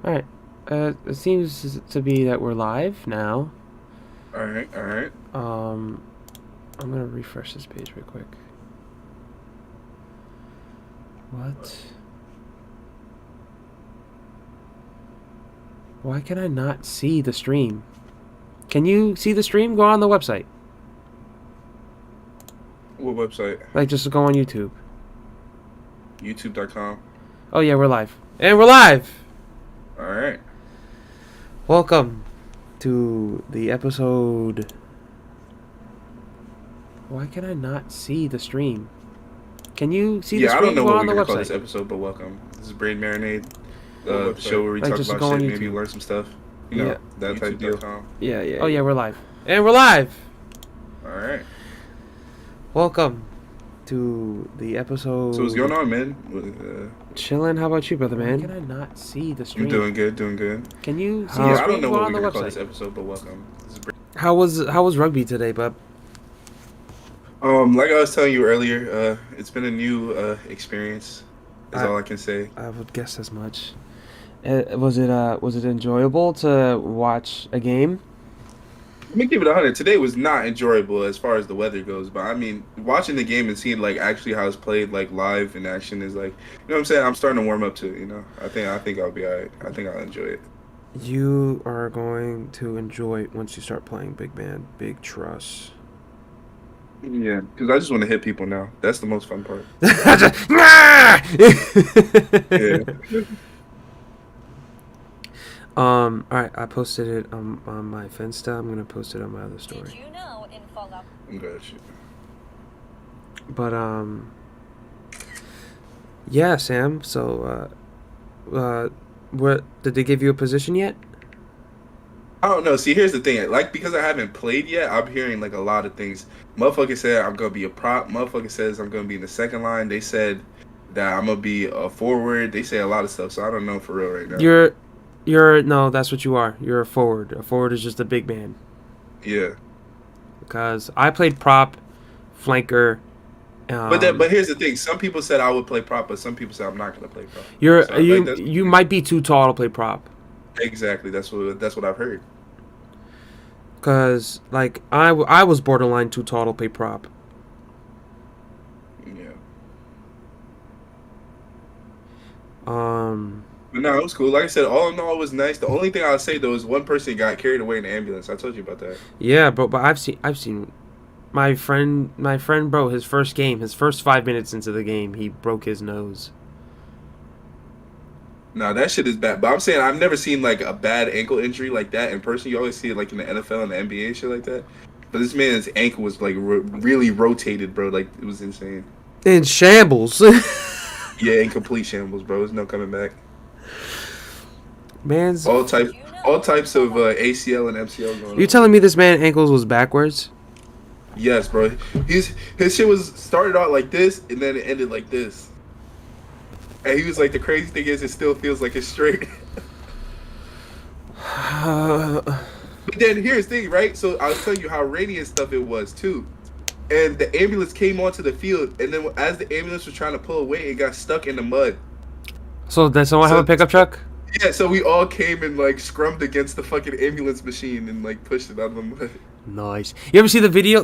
Alright. It seems to be that we're live now. Alright, alright. I'm gonna refresh this page real quick. What? Why can I not see the stream? Can you see the stream? Go on the website. What website? Like, just go on YouTube. YouTube.com. Oh, yeah, we're live. And we're live! Alright. Welcome to the episode... Why can I not see the stream? Can you see the stream? I don't know go what on we're the going to call website. this episode, but welcome. This is Brain Marinade, the show where we Like, talk just about go on shit, maybe YouTube. learn some stuff. You know, Yeah. that type deal. Yeah. Oh, yeah, we're live. And we're live! Alright. Welcome to the episode... So what's going on, man? Chillin'. How about you, brother, man? Why can I not see the stream? I'm doing good, doing good. Can you see the I stream? don't know Go what on we're the going to call this website. episode, but welcome. This is How was rugby today, bub? like I was telling you earlier, it's been a new experience, is all I can say. I would guess as much. Was it enjoyable to watch a game? Let me give it 100. Today was not enjoyable as far as the weather goes, but I mean, watching the game and seeing like actually how it's played like live in action is like, you know what I'm saying? I'm starting to warm up to it. You know, I think I'll be alright. I think I'll enjoy it. You are going to enjoy it once you start playing big man, big trust. Yeah, because I just want to hit people now. That's the most fun part. Yeah. All right, I posted it on my Finsta. I'm gonna post it on my other story. Did you know in Fallout? I'm glad you. But yeah, Sam. So what did they give you a position yet? I don't know. See, here's the thing. Like, because I haven't played yet, I'm hearing like a lot of things. Motherfucker said I'm gonna be a prop. Motherfucker says I'm gonna be in the second line. They said that I'm gonna be a forward. They say a lot of stuff, so I don't know for real right now. You're no, that's what you are. You're a forward. A forward is just a big man. Yeah. Because I played prop, flanker. But here's the thing. Some people said I would play prop, but some people said I'm not gonna play prop. You might be too tall to play prop. Exactly. That's what I've heard. Cause like I was borderline too tall to play prop. Yeah. Um. But no, it was cool. Like I said, all in all, it was nice. The only thing I'll say though is one person got carried away in the ambulance. I told you about that. Yeah, but I've seen my friend, bro. His first 5 minutes into the game, he broke his nose. No, that shit is bad. But I'm saying I've never seen like a bad ankle injury like that in person. You always see it like in the NFL and the NBA and shit like that. But this man's ankle was like really rotated, bro. Like it was insane. In shambles. Yeah, in complete shambles, bro. There's no coming back. Man's. All types of ACL and MCL going on. You telling me this man ankles was backwards? Yes, bro. His shit was started out like this and then it ended like this. And he was like, the crazy thing is, it still feels like it's straight. But then here's the thing, right? So I was telling you how rainy and stuff it was too. And the ambulance came onto the field, and then as the ambulance was trying to pull away, it got stuck in the mud. So does someone have a pickup truck? Yeah, so we all came and like scrummed against the fucking ambulance machine and like pushed it out of the mud. Nice. You ever see the video?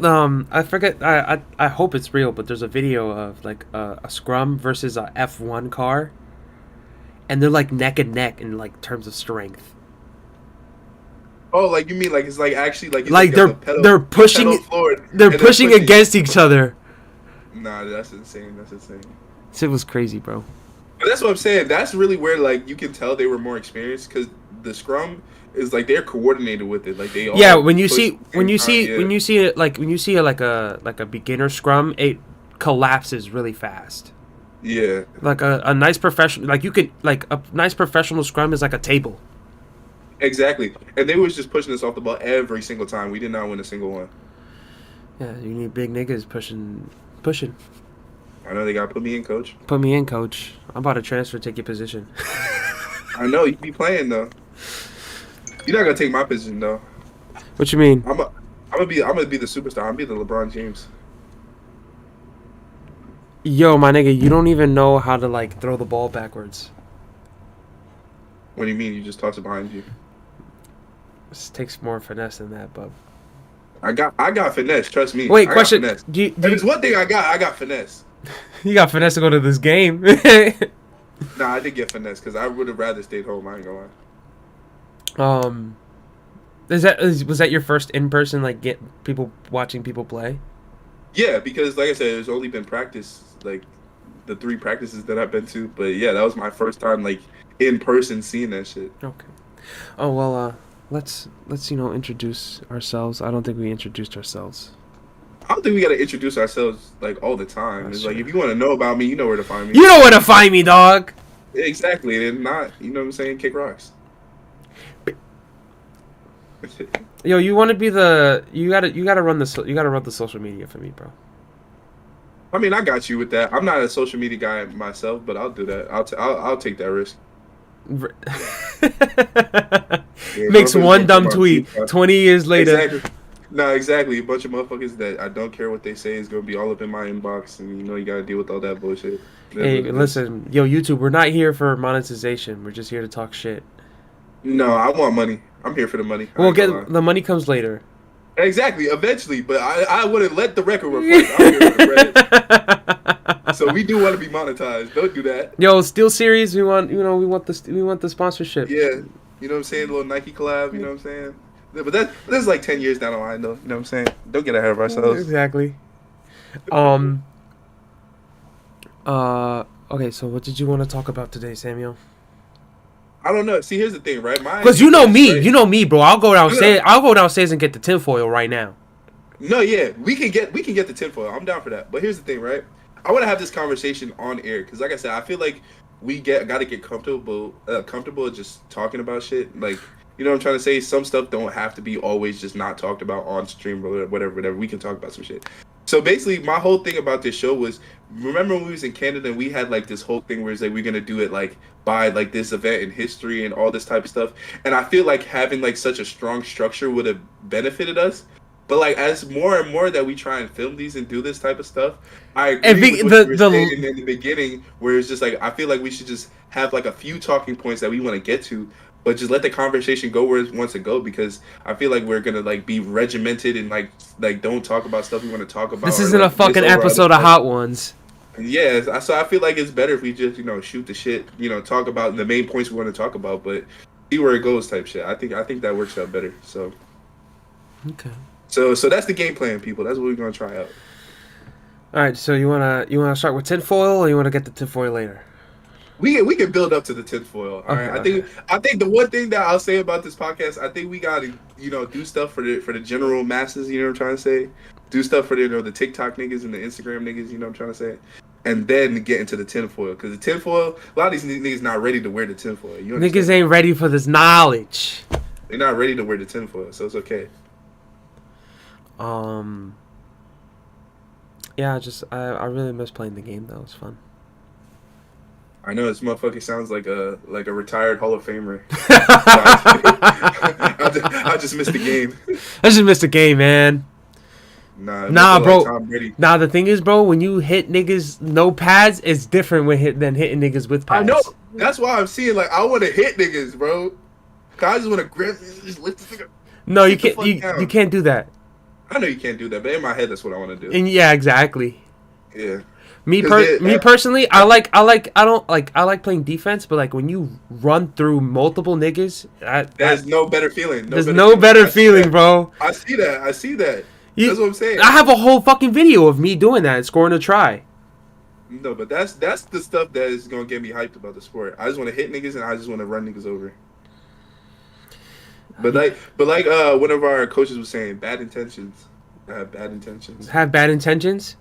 I forget. I hope it's real, but there's a video of like a scrum versus a F1 car, and they're like neck and neck in like terms of strength. Oh, like you mean like it's like actually like it's Like they're pushing against each other. Nah, that's insane. That's insane. Shit was crazy, bro. But that's what I'm saying. That's really where like you can tell they were more experienced because the scrum is like they're coordinated with it. Like they all when you see like a beginner scrum, it collapses really fast. Yeah. Like a nice professional, like you could like a nice professional scrum is like a table. Exactly. And they was just pushing us off the ball every single time. We did not win a single one. Yeah, you need big niggas pushing. I know they gotta put me in, coach. Put me in, coach. I'm about to transfer, take your position. I know you be playing though. You're not gonna take my position though. What you mean? I'm gonna be the superstar. I'm gonna be the LeBron James. Yo, my nigga, you don't even know how to like throw the ball backwards. What do you mean? You just toss it behind you? This takes more finesse than that, but I got finesse. Trust me. wait, I got question. finesse. Do you, If do it's you, one thing I got finesse. you got finesse to go to this game? Nah, I did get finesse because I would have rather stayed home. I ain't gonna lie. um, was that your first in person like get people watching people play? Yeah, because like I said, it's only been practice, like the 3 practices that I've been to. But yeah, that was my first time like in person seeing that shit. Okay. Oh well. Let's introduce ourselves. I don't think we introduced ourselves. I don't think we gotta introduce ourselves like all the time. That's It's like true. if you want to know about me, you know where to find me. You know where to find me, dog. Exactly, and not, you know what I'm saying, kick rocks. Yo, you want to be the you gotta run the social media for me, bro. I mean, I got you with that. I'm not a social media guy myself, but I'll do that. I'll take that risk. Yeah, Makes motherfuckers one gonna dumb come on tweet. Twitter. 20 years later. Exactly. No, exactly. A bunch of motherfuckers that I don't care what they say is gonna be all up in my inbox, and you know you gotta deal with all that bullshit. That's Hey, what it is. listen, yo, YouTube, we're not here for monetization. We're just here to talk shit. No, I want money. I'm here for the money. I We'll ain't gonna lie. get the money comes later. Exactly, eventually, but I wouldn't let the record reflect. I'm here for the bread. So we do want to be monetized. Don't do that. Yo, Steel Series, we want the sponsorship. Yeah, you know what I'm saying? A little Nike collab. You know what I'm saying? But that's like 10 years down the line, though. You know what I'm saying? Don't get ahead of ourselves. Exactly. Okay, so what did you want to talk about today, Samuel? I don't know. See, here's the thing, right? Because you know me, Right? bro. I'll go downstairs and get the tinfoil right now. No, yeah, we can get the tinfoil. I'm down for that. But here's the thing, right? I want to have this conversation on air because, like I said, I feel like we got to get comfortable just talking about shit. Like, you know what I'm trying to say? Some stuff don't have to be always just not talked about on stream or whatever. We can talk about some shit. So basically, my whole thing about this show was, remember when we was in Canada and we had like this whole thing where it's like we're gonna do it like by like this event in history and all this type of stuff. And I feel like having like such a strong structure would have benefited us. But like as more and more that we try and film these and do this type of stuff, I agree with what you were saying in the beginning, where it's just like I feel like we should just have like a few talking points that we want to get to, but just let the conversation go where it wants to go, because I feel like we're gonna like be regimented and like don't talk about stuff we want to talk about. This or, isn't like, a fucking miss over other episode of stuff. Hot Ones. Yeah, so I feel like it's better if we just shoot the shit, talk about the main points we want to talk about, but see where it goes type shit. I think that works out better. So Okay. so that's the game plan, people. That's what we're gonna try out. All right. So you wanna start with tinfoil, or you wanna get the tinfoil later? We can build up to the tinfoil. All right. Okay. I think the one thing that I'll say about this podcast, I think we gotta do stuff for the general masses. You know what I'm trying to say? Do stuff for the TikTok niggas and the Instagram niggas. You know what I'm trying to say? And then get into the tinfoil, because the tinfoil, a lot of these niggas not ready to wear the tinfoil. You understand? Niggas ain't ready for this knowledge. They're not ready to wear the tinfoil, so it's okay. Yeah, I really miss playing the game though. It's fun. I know this motherfucker sounds like a retired Hall of Famer. I just missed the game. I just missed the game, man. Nah, bro. Like Tom Brady. Nah, the thing is, bro, when you hit niggas no pads, it's different than hitting niggas with pads. I know. That's why I'm seeing I want to hit niggas, bro. Cause I just want to grab, just lift this nigga. No, you can't. You can't do that. I know you can't do that, but in my head, that's what I want to do. And yeah, exactly. Yeah. Me personally, I like playing defense, but like when you run through multiple niggas, there's no better feeling. There's no better feeling, bro. I see that. That's what I'm saying. I have a whole fucking video of me doing that and scoring a try. No, but that's the stuff that is gonna get me hyped about the sport. I just want to hit niggas and I just want to run niggas over. But like one of our coaches was saying, bad intentions. I have bad intentions. Have bad intentions?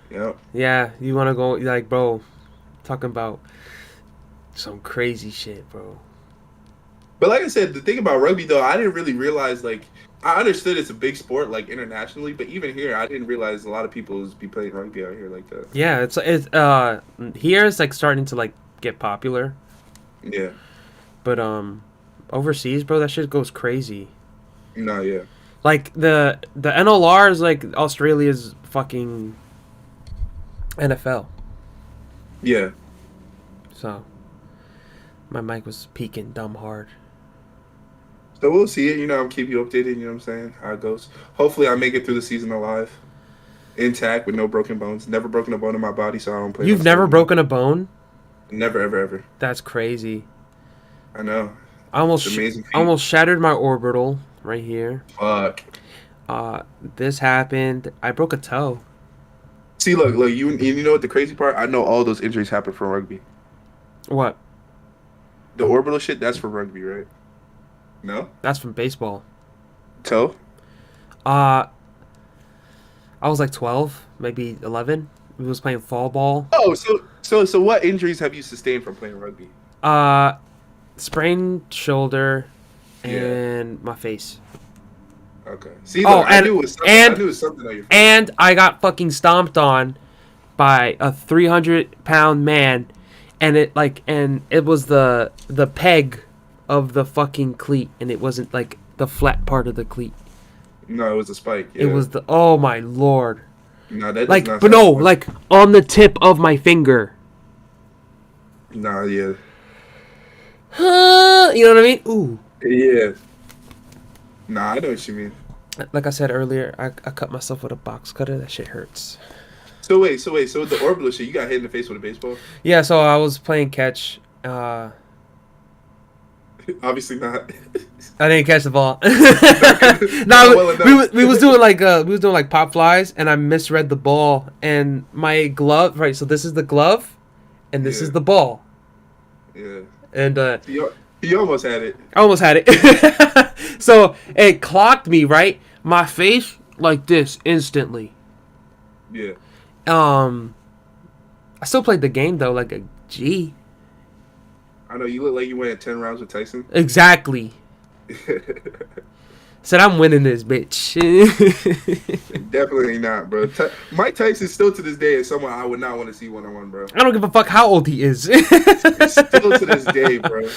Yep. Yeah, you want to go like, bro, talking about some crazy shit, bro. But like I said, the thing about rugby though, I didn't really realize I understood it's a big sport internationally, but even here, I didn't realize a lot of people be playing rugby out here like that. Yeah, it's here it's starting to get popular. Yeah. But overseas, bro, that shit goes crazy. No, yeah. Like the NLR is like Australia's fucking NFL. Yeah. So My mic was peaking dumb hard. So we'll see it. I'm keep you updated. You know what I'm saying? How it goes. Hopefully, I make it through the season alive, intact with no broken bones. Never broken a bone in my body, so I don't play. You've never broken a bone? Never, ever, ever. That's crazy. I know. I almost, It's amazing. almost shattered my orbital right here. Fuck. This happened. I broke a toe. See, look, you know what the crazy part? I know all those injuries happen from rugby. What? The orbital shit, that's for rugby, right? No? That's from baseball. Toe? I was like 12, maybe 11. We was playing fall ball. Oh, so what injuries have you sustained from playing rugby? Sprained shoulder Yeah. and my face. Okay. See, Oh, look, I knew it was something on your face. And I got fucking stomped on by a 300-pound man, and it was the peg of the fucking cleat, and it wasn't like the flat part of the cleat. No, it was a spike. Yeah. It was oh my lord. No, that does Like, not but sound no, fun. like on the tip of my finger. Nah, yeah. You know what I mean? Ooh. Yeah. Nah, I know what you mean. Like I said earlier, I cut myself with a box cutter. That shit hurts. So wait, so with the orbital shit, you got hit in the face with a baseball? Yeah, so I was playing catch. Obviously not. I didn't catch the ball. Not well enough. we was doing like pop flies, and I misread the ball, and my glove. Right, so this is the glove, and this is the ball. Yeah. And you almost had it. I almost had it. So it clocked me right, my face like this instantly. Yeah. I still played the game though, like a G. I know you look like you went 10 rounds with Tyson. Exactly. Said I'm winning this bitch. Definitely not, bro. Mike Tyson still to this day is someone I would not want to see one-on-one, bro. I don't give a fuck how old he is. Still to this day, bro.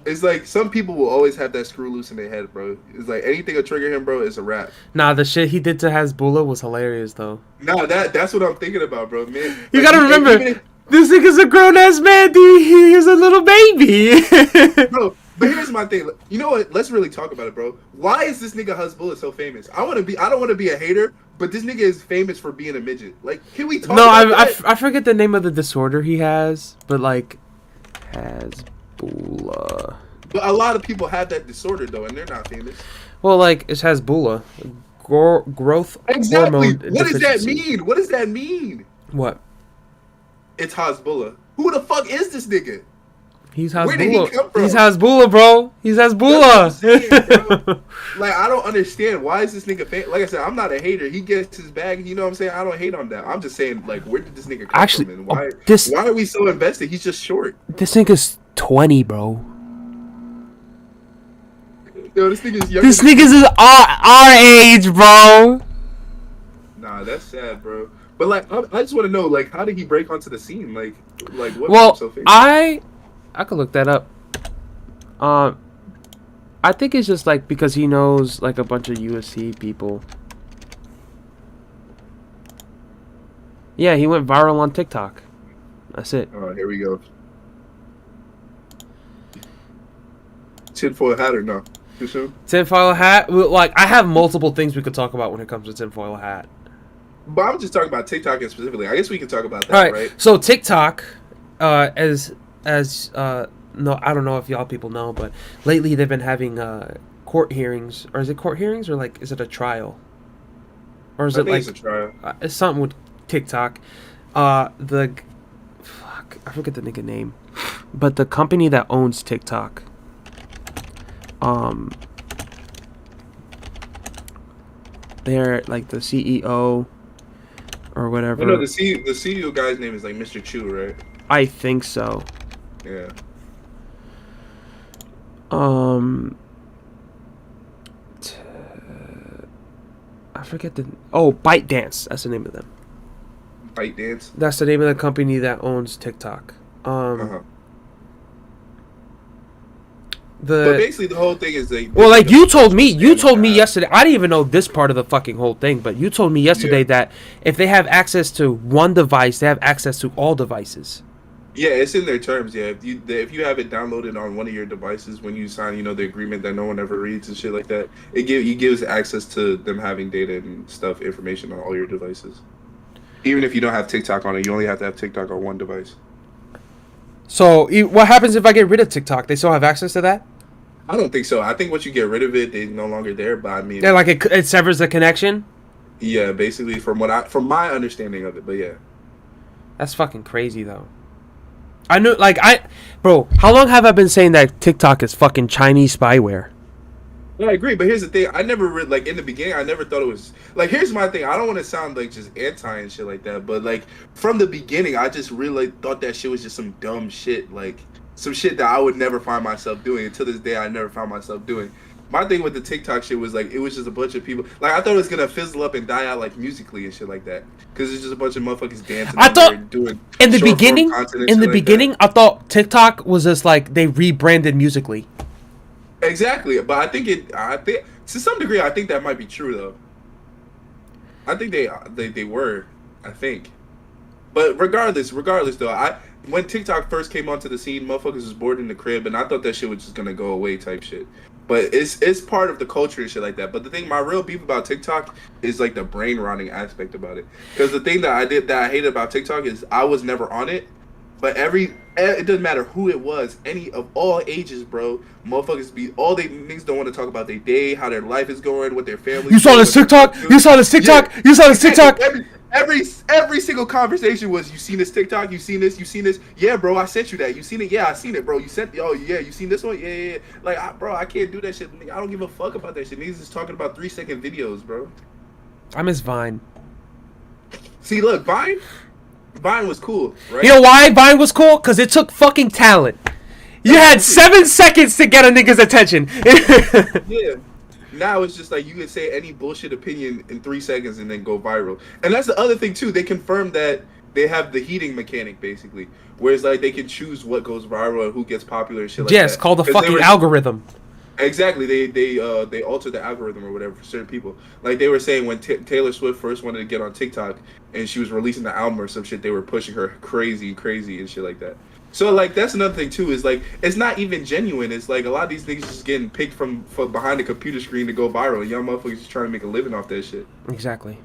It's like some people will always have that screw loose in their head, bro. It's like anything will trigger him, bro, is a wrap. Nah, the shit he did to Hasbulla was hilarious though. Nah, that's what I'm thinking about, bro. Man, You like, gotta remember, this nigga's a grown ass man, dude. He is a little baby. bro. But here's my thing. You know what? Let's really talk about it, bro. Why is this nigga Hasbulla so famous? I don't want to be a hater, but this nigga is famous for being a midget. Like, can we talk No, about that? I forget the name of the disorder he has, but like Hasbulla. But a lot of people have that disorder though, and they're not famous. Well, like it's Hasbulla, growth Exactly. hormone What does that deficiency. mean? What does that mean? What? It's Hasbulla. Who the fuck is this nigga? He's Where did he Hasbulla. come from? He's Hasbulla, bro. He's Hasbulla. That's what I'm saying, bro. Like, I don't understand. Why is this nigga famous? Like I said, I'm not a hater. He gets his bag. You know what I'm saying? I don't hate on that. I'm just saying, like, where did this nigga come Actually, from? And why this- why are we so invested? He's just short. This nigga's 20, bro. Yo, this nigga's younger. This nigga's our age, bro. Nah, that's sad, bro. But like, I just want to know, like, how did he break onto the scene? Like what made Well, him so famous? I could look that up. I think it's just like because he knows like a bunch of USC people. Yeah, he went viral on TikTok. That's it. Oh, here we go. Tinfoil hat or no? Too soon? Tinfoil hat. Like I have multiple things we could talk about when it comes to tinfoil hat. But I'm just talking about TikTok specifically. I guess we can talk about that, All right. right? So TikTok, as no, I don't know if y'all people know, but lately they've been having court hearings, or is it court hearings, or like is it a trial, or is I it think like it's a trial. it's something with TikTok? Fuck, I forget the nigga name, but the company that owns TikTok, they're like the CEO or whatever. Oh, no, the CEO guy's name is like Mr. Chu, right? I think so. Yeah. I forget the ByteDance. That's the name of them. ByteDance. That's the name of the company that owns TikTok. Uh-huh. The But basically, the whole thing is like. well, like you told me yesterday. I didn't even know this part of the fucking whole thing, but you told me yesterday that if they have access to one device, they have access to all devices. Yeah, it's in their terms. Yeah, if you have it downloaded on one of your devices when you sign, the agreement that no one ever reads and shit like that, it gives access to them having data and stuff, information on all your devices. Even if you don't have TikTok on it, you only have to have TikTok on one device. So what happens if I get rid of TikTok? They still have access to that? I don't think so. I think once you get rid of it, they're no longer there. But I Yeah, mean, like it severs the connection. yeah, basically from my understanding of it. But yeah, That's fucking crazy though. I knew bro. How long have I been saying that TikTok is fucking Chinese spyware? I agree. But here's the thing: I never like in the beginning. I never thought it was like. Here's my thing: I don't want to sound like just anti and shit like that. But like from the beginning, I just really thought that shit was just some dumb shit. Like some shit that I would never find myself doing. And to this day, I never found myself doing. My thing with the TikTok shit was like it was just a bunch of people. Like I thought it was gonna fizzle up and die out like musically and shit like that. Because it's just a bunch of motherfuckers dancing I on there thought and doing in the short form beginning, content and shit like that. I thought TikTok was just like they rebranded musically. Exactly, but I think to some degree, I think that might be true though. I think they were, I think. But regardless though, I when TikTok first came onto the scene, motherfuckers was bored in the crib, and I thought that shit was just gonna go away type shit. But it's part of the culture and shit like that. But the thing, my real beef about TikTok is like the brain rotting aspect about it. Because the thing that I hated about TikTok is I was never on it, but it doesn't matter who it was, any of all ages, bro. Motherfuckers be all they niggas don't want to talk about their day, how their life is going, what their You family's saw doing, this what they're TikTok? up You to. saw this Yeah, TikTok? You saw this TikTok? exactly. Every single conversation was, you seen this TikTok? You seen this? You seen this? Yeah, bro, I sent you that. You seen it? Yeah, I seen it, bro. You sent? Oh yeah, you seen this one? Yeah, yeah, yeah. Like, bro, I can't do that shit. I don't give a fuck about that shit. Niggas is talking about 3-second videos, bro. I miss Vine. See, look, Vine was cool, right? You know why Vine was cool? Because it took fucking talent. You had 7 seconds to get a nigga's attention. Yeah. Now it's just like you can say any bullshit opinion in 3 seconds and then go viral. And that's the other thing too. They confirmed that they have the heating mechanic basically, whereas like they can choose what goes viral and who gets popular and shit like Yes, that. called the 'Cause they fucking were- algorithm. Exactly. They altered the algorithm or whatever for certain people. Like they were saying when Taylor Swift first wanted to get on TikTok and she was releasing the album or some shit, they were pushing her crazy and shit like that. So like that's another thing too is like it's not even genuine. It's like a lot of these niggas just getting picked from behind the computer screen to go viral. And young motherfuckers just trying to make a living off that shit. Exactly.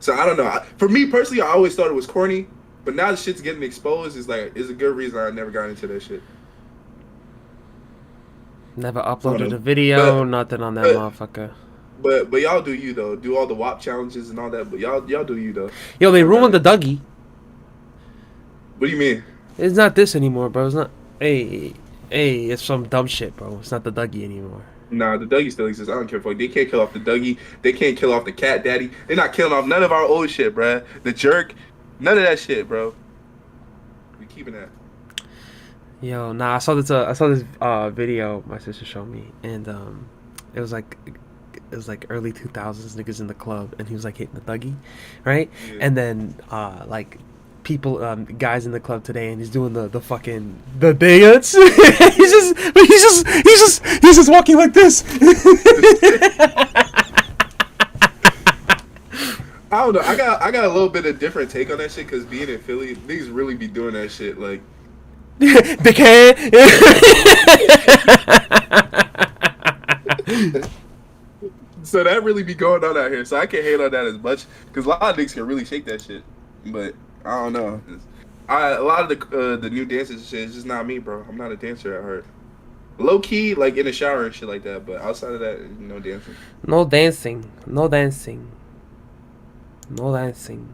So I don't know. For me personally, I always thought it was corny, but now the shit's getting exposed. Is a good reason I never got into that shit. Never I don't uploaded know. a video, But nothing on that but motherfucker. but y'all do you though. Do all the WAP challenges and all that. But y'all do you though. Yo, they I'm ruined the not- Dougie. What do you mean? It's not this anymore, bro. It's not. Hey, it's some dumb shit, bro. It's not the Dougie anymore. Nah, the Dougie still exists. I don't care fuck. They can't kill off the Dougie. They can't kill off the Cat Daddy. They're not killing off none of our old shit, bruh. The Jerk. None of that shit, bro. We keeping that. Yo, nah, I saw this video my sister showed me, and it was like early 2000s niggas in the club, and he was like hitting the Dougie, right? Yeah. And then like people guys in the club today, and he's doing the fucking the dance. he's just walking like this. I don't know. I got a little bit of different take on that shit because being in Philly, niggas really be doing that shit. Like, Big head. so that really be going on out here. So I can't hate on that as much because a lot of niggas can really shake that shit. But I don't know. A lot of the new dances and shit is just not me, bro. I'm not a dancer at heart. Low key, like in the shower and shit like that. But outside of that, no dancing. No dancing. No dancing. No dancing.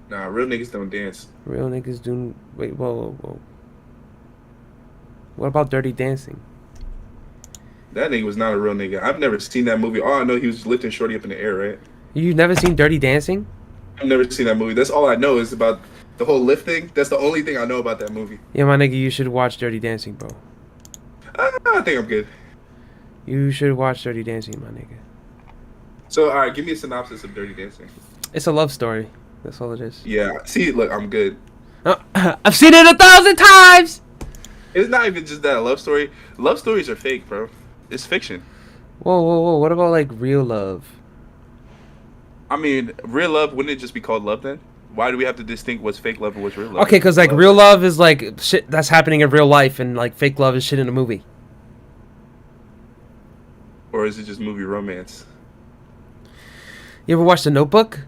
Nah, real niggas don't dance. Real niggas do. Wait, whoa. What about Dirty Dancing? That nigga was not a real nigga. I've never seen that movie. All I know, he was lifting Shorty up in the air, right? You've never seen Dirty Dancing? I've never seen that movie. That's all I know is about the whole lift thing. That's the only thing I know about that movie. Yeah, my nigga, you should watch Dirty Dancing, bro. I think I'm good. You should watch Dirty Dancing, my nigga. So, all right, give me a synopsis of Dirty Dancing. It's a love story. That's all it is. Yeah, see, look, I'm good. I've seen it 1,000 times! It's not even just that love story. Love stories are fake, bro. It's fiction. Whoa. What about, like, real love? I mean, real love, wouldn't it just be called love then? Why do we have to distinct what's fake love and what's real love? Okay, because like real love is like shit that's happening in real life, and like fake love is shit in a movie. Or is it just movie romance? You ever watch The Notebook?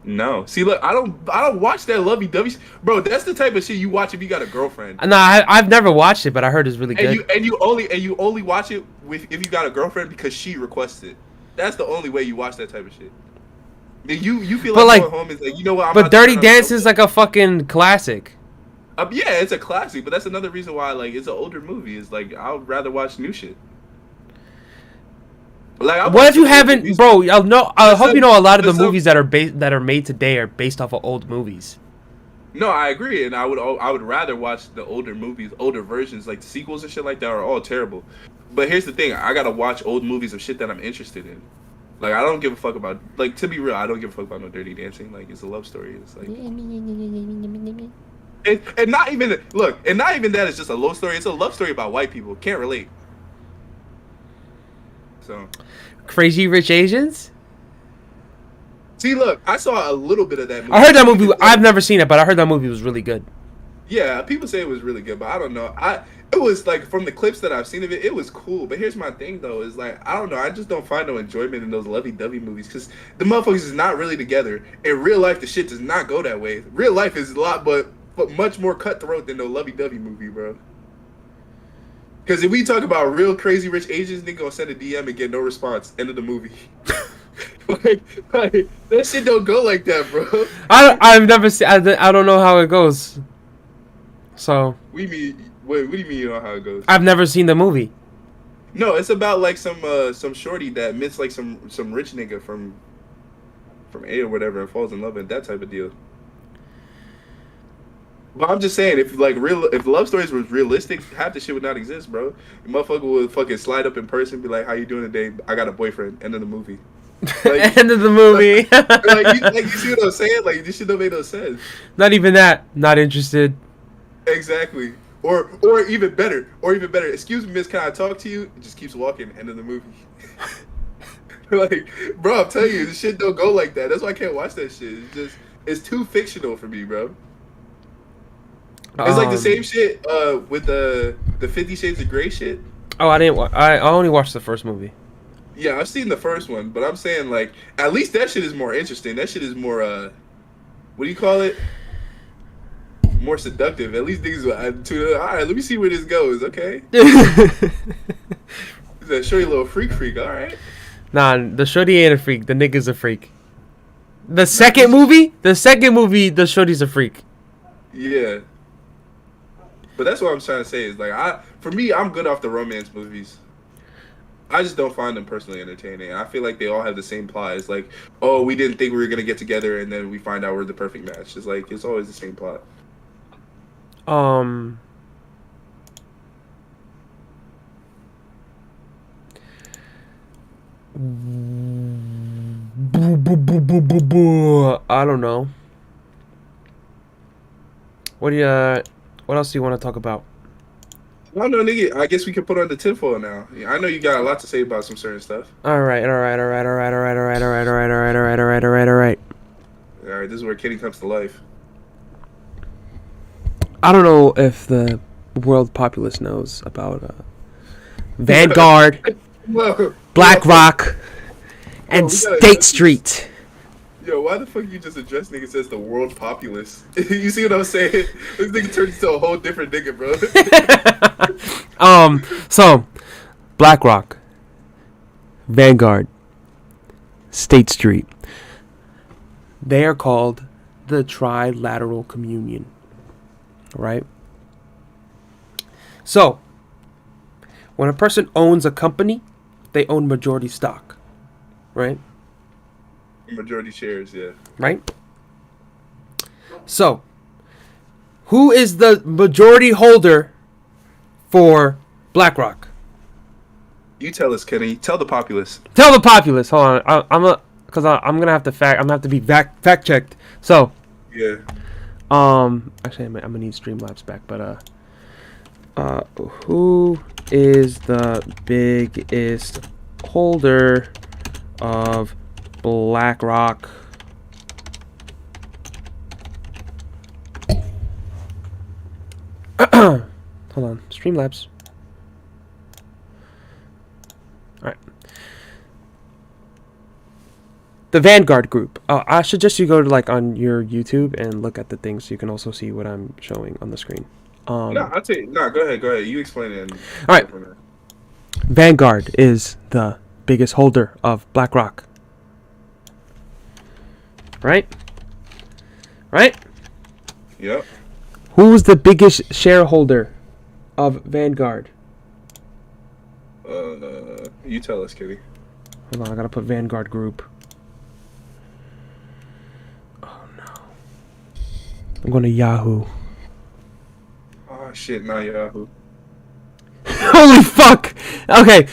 No. See, look, I don't watch that lovey-dovey. Bro, that's the type of shit you watch if you got a girlfriend. No, I've never watched it, but I heard it's really good. And you only watch it if you got a girlfriend because she requested it. That's the only way you watch that type of shit. You feel like going home is like, you know what? But Dirty Dancing is like a fucking classic. Yeah, it's a classic, but that's another reason why like it's an older movie. It's like I would rather watch new shit. Like, what if you haven't, movies. Bro? I hope you know a lot of the movies that are made today are based off of old movies. No, I agree, and I would rather watch the older movies, older versions, like the sequels and shit like that are all terrible. But here's the thing: I gotta watch old movies of shit that I'm interested in. Like I don't give a fuck about, like, to be real, I don't give a fuck about no Dirty Dancing. Like it's a love story. It's like, and not even that. It's just a love story. It's a love story about white people. Can't relate. So, Crazy Rich Asians. See, look, I saw a little bit of that movie. I heard that movie. I've never seen it, but I heard that movie was really good. Yeah, people say it was really good, but I don't know. It was like from the clips that I've seen of it, it was cool. But here's my thing though, is like I don't know. I just don't find no enjoyment in those lovey-dovey movies because the motherfuckers is not really together. In real life, the shit does not go that way. Real life is a lot, but much more cutthroat than no lovey-dovey movie, bro. Because if we talk about real Crazy Rich Asians, they gonna send a DM and get no response. End of the movie. like that shit don't go like that, bro. I've never seen. I don't know how it goes. So. What do you mean you know how it goes? I've never seen the movie. No, it's about like some shorty that meets like some rich nigga from A or whatever and falls in love and that type of deal. But I'm just saying, if love stories was realistic, half the shit would not exist, bro. The motherfucker would fucking slide up in person, be like, "How you doing today? I got a boyfriend." End of the movie. Like, end of the movie. you see what I'm saying? Like this shit don't make no sense. Not even that. Not interested. Exactly. Or even better. Excuse me, miss, can I talk to you? It just keeps walking. End of the movie. Like, bro, I'm telling you, this shit don't go like that. That's why I can't watch that shit. It's too fictional for me, bro. It's like the same shit with the 50 Shades of Grey shit. Oh, I didn't. I only watched the first movie. Yeah, I've seen the first one, but I'm saying like at least that shit is more interesting. That shit is more what do you call it? More seductive. At least niggas will all right, let me see where this goes. Okay. That shorty little freak. All right. Nah, the shorty ain't a freak. The nigga's a freak. The second movie, the shorty's a freak. Yeah. But that's what I'm trying to say is like for me, I'm good off the romance movies. I just don't find them personally entertaining. I feel like they all have the same plot. It's like, oh, we didn't think we were gonna get together, and then we find out we're the perfect match. It's like it's always the same plot. I don't know. What else do you want to talk about? I don't know, nigga. I guess we can put on the tinfoil now. I know you got a lot to say about some certain stuff. All right. All right, this is where Kenny comes to life. I don't know if the world populace knows about Vanguard, BlackRock, and State Street. Yo, why the fuck you just address niggas as the world populace? You see what I'm saying? This nigga turns into a whole different nigga, bro. So, BlackRock, Vanguard, State Street. They are called the Trilateral Communion. Right? So, when a person owns a company, they own majority stock. Right? Majority shares, yeah. Right? So, who is the majority holder for BlackRock? You tell us, Kenny. Tell the populace. Tell the populace. Hold on. I'm gonna have to be fact checked. So, yeah. Actually, I'm gonna need Streamlabs back. But who is the biggest holder of BlackRock Hold on. Streamlabs. Alright. The Vanguard Group. I suggest you go to like on your YouTube and look at the things so you can also see what I'm showing on the screen. No, I'll tell you. No, go ahead. Go ahead. You explain it. Alright. Vanguard is the biggest holder of BlackRock. Right? Right? Yep. Who's the biggest shareholder of Vanguard? You tell us, Kitty. Hold on, I gotta put Vanguard Group. Oh no. I'm going to Yahoo. Oh shit, not Yahoo. Holy fuck! Okay.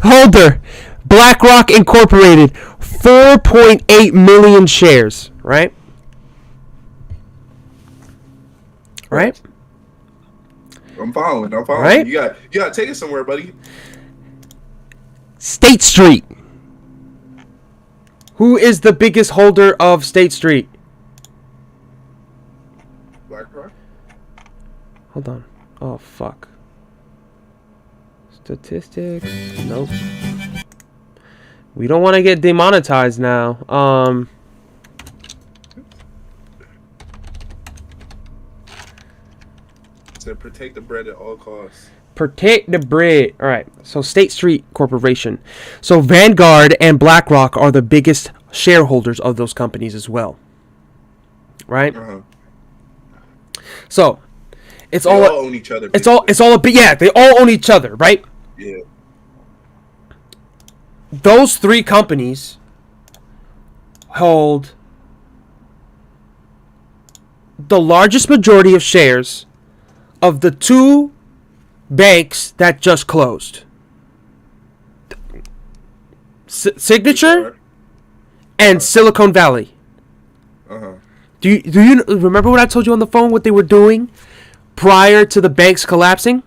Holder. BlackRock Incorporated. 4.8 million shares. Right? Right? I'm following. Right? You got to take it somewhere, buddy. State Street. Who is the biggest holder of State Street? BlackRock. Hold on. Oh fuck. Statistics. Nope. We don't want to get demonetized now. To protect the bread at all costs. Protect the bread. All right. So State Street Corporation. So Vanguard and BlackRock are the biggest shareholders of those companies as well. Right? Uh-huh. So it's They all own each other. it's all a bit, yeah, they all own each other, right? Yeah. Those three companies hold the largest majority of shares of the two banks that just closed. Signature and Silicon Valley. Uh-huh. Do you remember what I told you on the phone, what they were doing prior to the banks collapsing?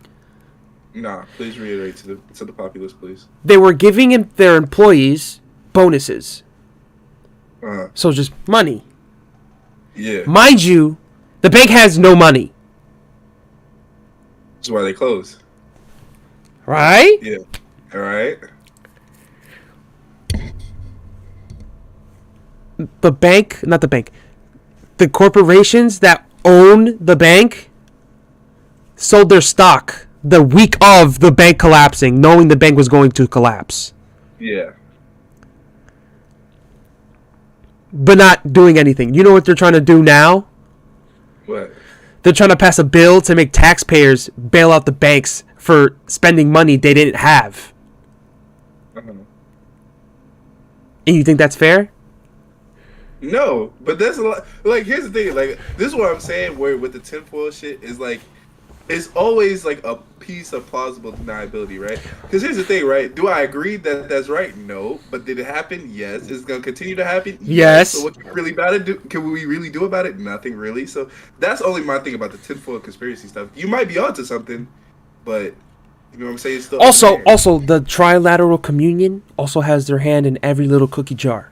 Nah, please reiterate to the populace, please. They were giving their employees bonuses. Uh-huh. So just money. Yeah. Mind you, the bank has no money. That's why they closed. Right? Yeah. All right. The bank, not the bank, the corporations that own the bank sold their stock the week of the bank collapsing, knowing the bank was going to collapse. Yeah. But not doing anything. You know what they're trying to do now? What? They're trying to pass a bill to make taxpayers bail out the banks for spending money they didn't have. Uh-huh. And you think that's fair? No, but that's a lot. Like, here's the thing. Like, this is what I'm saying. Where with the tinfoil shit is like, it's always like a piece of plausible deniability, right? Because here's the thing, right? Do I agree that that's right? No. But did it happen? Yes. Is it gonna continue to happen? Yes. So what can we really about it? Can we really do about it? Nothing really. So that's only my thing about the tinfoil conspiracy stuff. You might be onto something, but you know what I'm saying? It's still Also, the trilateral communion also has their hand in every little cookie jar.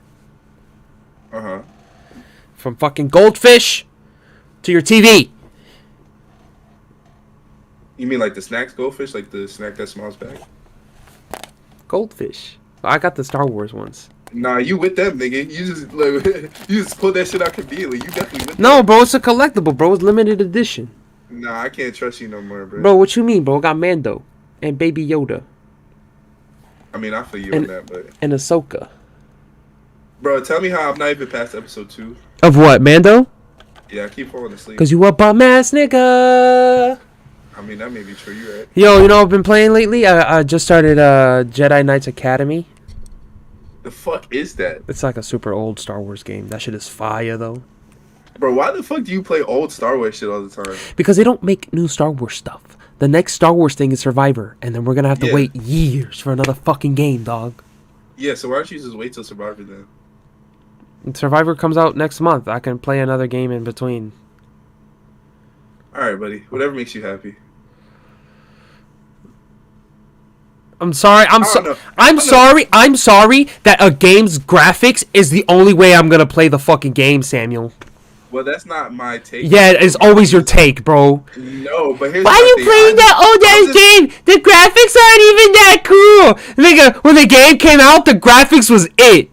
Uh-huh. From fucking goldfish to your TV. You mean like the snacks goldfish, like the snack that smiles back? Goldfish. I got the Star Wars ones. Nah, you with them, nigga. You just like, you just pull that shit out conveniently. You definitely with No, them. bro, it's a collectible, bro. It's limited edition. Nah, I can't trust you no more, bro. Bro, what you mean, bro? I got Mando and Baby Yoda I mean, I feel you on that, but and Ahsoka. bro, tell me how I'm not even past episode 2. Of what, Mando? Yeah, I keep falling asleep. Cause you a bum ass nigga. I mean, that may be true. You right? Yo, you know what I've been playing lately? I just started Jedi Knights Academy. The fuck is that, It's like a super old Star Wars game. That shit is fire though. bro? Why the fuck do you play old Star Wars shit all the time? Because they don't make new Star Wars stuff. The next Star Wars thing is Survivor, and then we're gonna have to Yeah. wait years for another fucking game, dog. Yeah, so why don't you just wait till Survivor then? And Survivor comes out next month. I can play another game in between. All right, buddy. Whatever makes you happy. I'm sorry. I'm sorry that a game's graphics is the only way I'm gonna play the fucking game, Samuel. Well, that's not my take. Yeah, it's always your take, bro. No, but here's Why are my you thing. playing that old ass game? The graphics aren't even that cool. Nigga, when the game came out, the graphics was it.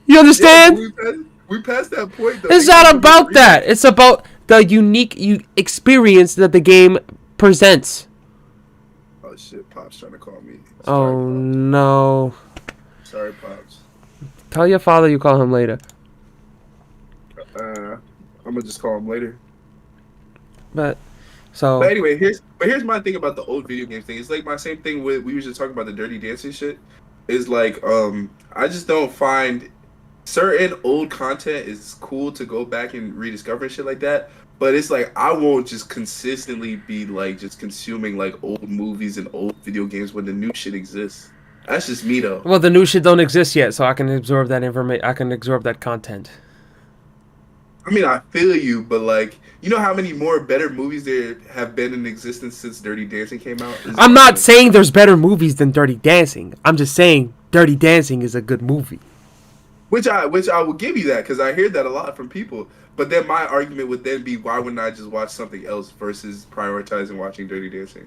You understand? Yeah, we passed that point. Though. It's not about that. It's about the unique experience that the game presents. Oh shit, Pop's trying to call me. Sorry, Pops. No. Sorry, Pops. Tell your father you call him later. I'm gonna just call him later. But anyway, here's my thing about the old video game thing. It's like my same thing with we were just talking about the Dirty Dancing shit. Is like I just don't find certain old content is cool to go back and rediscover and shit like that. But it's like I won't just consistently be like just consuming like old movies and old video games when the new shit exists. That's just me though. well, the new shit don't exist yet, so I can absorb that information. I can absorb that content. I mean, I feel you, but like, you know how many more better movies there have been in existence since Dirty Dancing came out? I'm not saying there's better movies than Dirty Dancing. I'm just saying Dirty Dancing is a good movie. Which I will give you that because I hear that a lot from people. But then my argument would then be, why wouldn't I just watch something else versus prioritizing watching Dirty Dancing?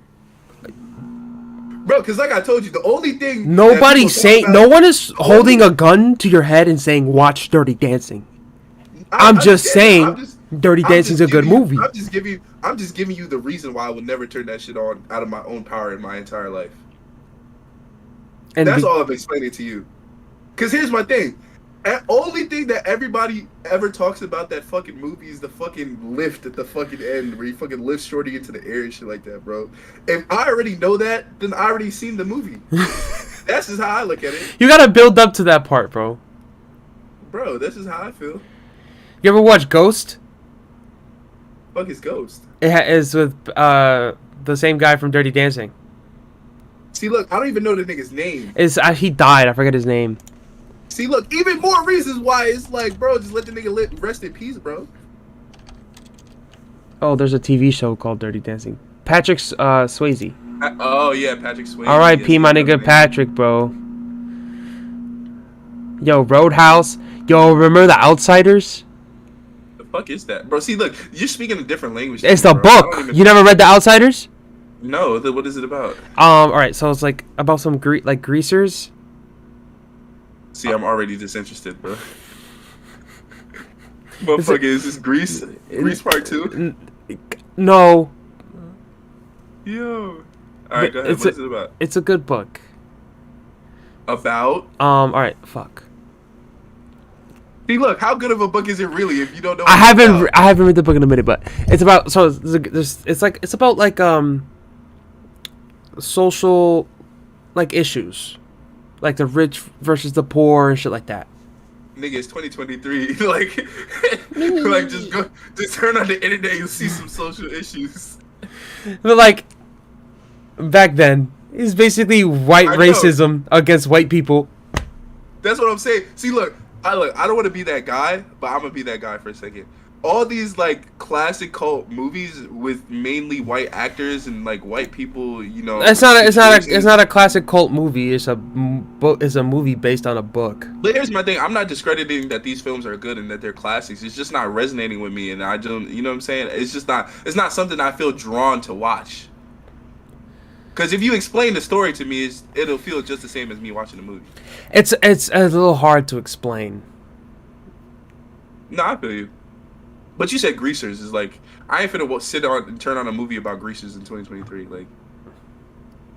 Bro, because like I told you, the only thing Nobody's saying, no one is holding a gun to your head and saying watch Dirty Dancing. I'm just saying Dirty Dancing's a good movie. I'm just giving you the reason why I would never turn that shit on out of my own power in my entire life. And that's all I'm explaining to you. Because here's my thing. The only thing that everybody ever talks about that fucking movie is the fucking lift at the fucking end where you fucking lift Shorty into the air and shit like that, bro. If I already know that, then I already seen the movie. That's just how I look at it. You gotta build up to that part, bro. Bro, this is how I feel. You ever watch Ghost? Fuck is Ghost? It is with the same guy from Dirty Dancing. See, look, I don't even know the nigga's name. He died. I forget his name. See, look, even more reasons why it's like, bro, just let the nigga rest in peace, bro. Oh, there's a TV show called Dirty Dancing. Patrick Swayze. Oh yeah, Patrick Swayze. R.I.P. my nigga Patrick, bro. Yo, Roadhouse. Yo, remember The Outsiders? The fuck is that, bro? See, look, you're speaking a different language. It's the book. You never read The Outsiders? No. What is it about? All right. So it's like about some greasers. See, I'm already disinterested, bro. Motherfucker, is this Grease? Grease Part 2? No. Yo. Alright, go ahead. What is it about? It's a good book. About? Alright, fuck. See, look, how good of a book is it really if you don't know what I haven't read the book in a minute, but it's about it's about like social like issues. Like the rich versus the poor and shit like that. Nigga, it's 2023. like just turn on the internet, you'll see some social issues. But like back then, it's basically white racism against white people. That's what I'm saying. See, look, I don't want to be that guy, but I'm gonna be that guy for a second. All these like classic cult movies with mainly white actors and like white people, you know. It's not a classic cult movie. It's a movie based on a book. But here's my thing: I'm not discrediting that these films are good and that they're classics. It's just not resonating with me, and I don't. You know what I'm saying? It's just not. It's not something I feel drawn to watch. Because if you explain the story to me, it'll feel just the same as me watching the movie. It's a little hard to explain. No, I feel you. But you said Greasers is like, I ain't finna sit on and turn on a movie about Greasers in 2023. Like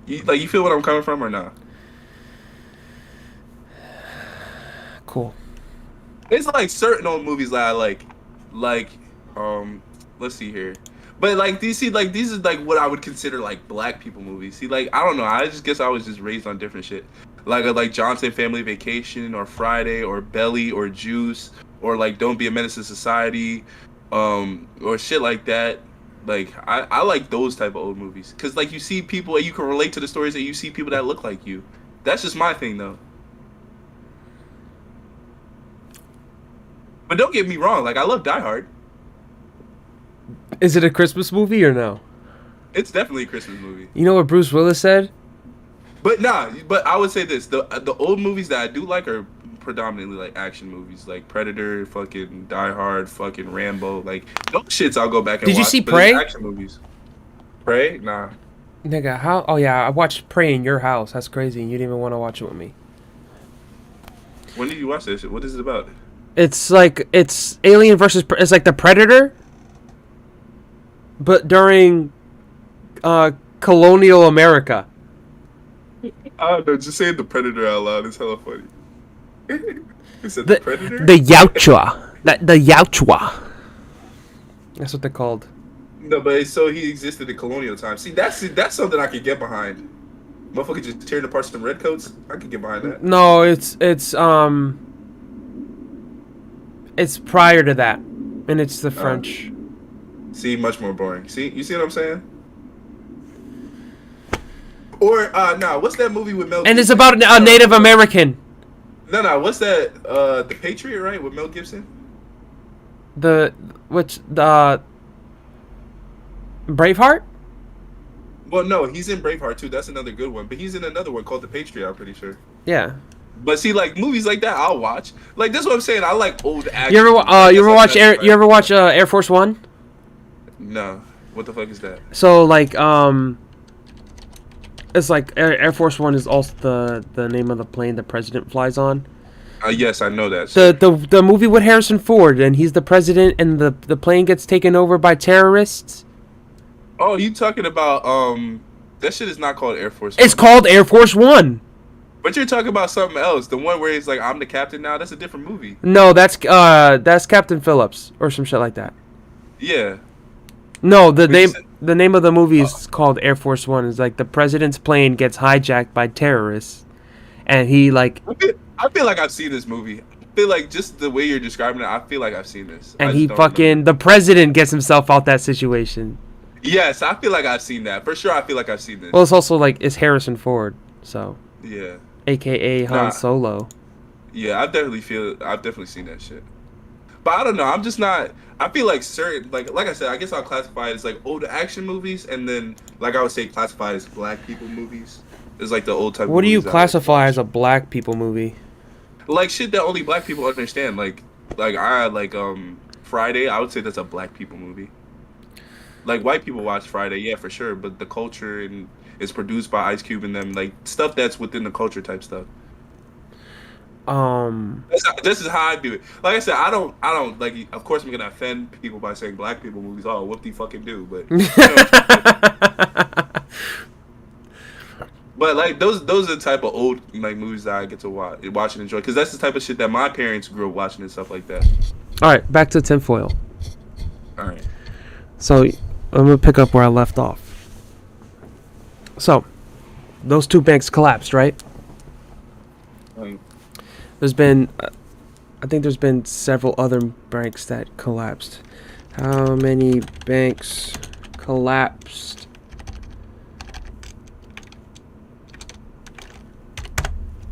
you feel what I'm coming from or not? Cool. It's like certain old movies that I like, let's see here. But like these is like what I would consider like black people movies. See, like I don't know. I just guess I was just raised on different shit. Like Johnson Family Vacation or Friday or Belly or Juice or like Don't Be a Menace to Society. Or shit like that. Like I like those type of old movies because like you see people and you can relate to the stories and you see people that look like you. That's just my thing though. But don't get me wrong, like I love Die Hard. Is it a Christmas movie or no? It's definitely a Christmas movie. You know what Bruce Willis said? But I would say this: the old movies that I do like are predominantly like action movies, like Predator, fucking Die Hard, fucking Rambo. Like those shits, I'll go back and Did you watch. see But it's Prey? action movies. Prey? Nah. Nigga, how? Oh yeah, I watched Prey in your house. That's crazy. You didn't even want to watch it with me. When did you watch this shit? What is it about? It's Alien versus. It's like the Predator, but during colonial America. I don't know. Just saying the Predator out loud is hella funny. You said The the Predator? the Yautja. The Yautja. That's what they're called. No, but so he existed in colonial times. See, that's something I could get behind. Motherfucker just tearing apart some redcoats. I could get behind that. No, it's prior to that, and it's the French. See, much more boring. See, you see what I'm saying? Or nah, what's that movie with Mel? And it's Gibson? about a Native American. No, what's that? The Patriot, right? With Mel Gibson. The Braveheart. Well, no, he's in Braveheart too. That's another good one. But he's in another one called The Patriot. I'm pretty sure. Yeah. But see, like movies like that, I'll watch. Like that's what I'm saying. I like old action. You ever watch Like, You ever watch Air Force One? No. What the fuck is that? So like it's like Air Force One is also the name of the plane the president flies on. Yes, I know that. The movie with Harrison Ford, and he's the president, and the plane gets taken over by terrorists. Oh, you talking about that shit is not called Air Force It's One. called Air Force One. But you're talking about something else. The one where he's like, I'm the captain now. That's a different movie. No, that's Captain Phillips or some shit like that. Yeah. No, the But you name said- the name of the movie is called Air Force One. It's like the president's plane gets hijacked by terrorists, and he like I feel like I've seen this movie. I feel like just the way you're describing it, I feel like I've seen this. I and just he don't fucking remember. the president gets himself out that situation. Yes, I feel like I've seen that. For sure, I feel like I've seen this. Well, it's also like it's Harrison Ford, so Yeah. AKA Han Nah. Solo. Yeah, I've definitely seen that shit. But I don't know. I'm just not. I feel like certain like I said. I guess I'll classify it as like old action movies, and then like I would say classify it as black people movies. It's like the old type. What of do you movies I like. classify as a black people movie? Like shit that only black people understand. Like Friday. I would say that's a black people movie. Like white people watch Friday, yeah, for sure. But the culture and it's produced by Ice Cube and them, like stuff that's within the culture type stuff. This is how I do it. Like I said, I don't like. Of course, I'm gonna offend people by saying black people movies. Oh, what the fucking do? But you know, but like those are the type of old like movies that I get to watch and enjoy because that's the type of shit that my parents grew up watching and stuff like that. All right, back to tinfoil. All right. So I'm gonna pick up where I left off. So those two banks collapsed, right? There's been, I think there's been several other banks that collapsed. How many banks collapsed?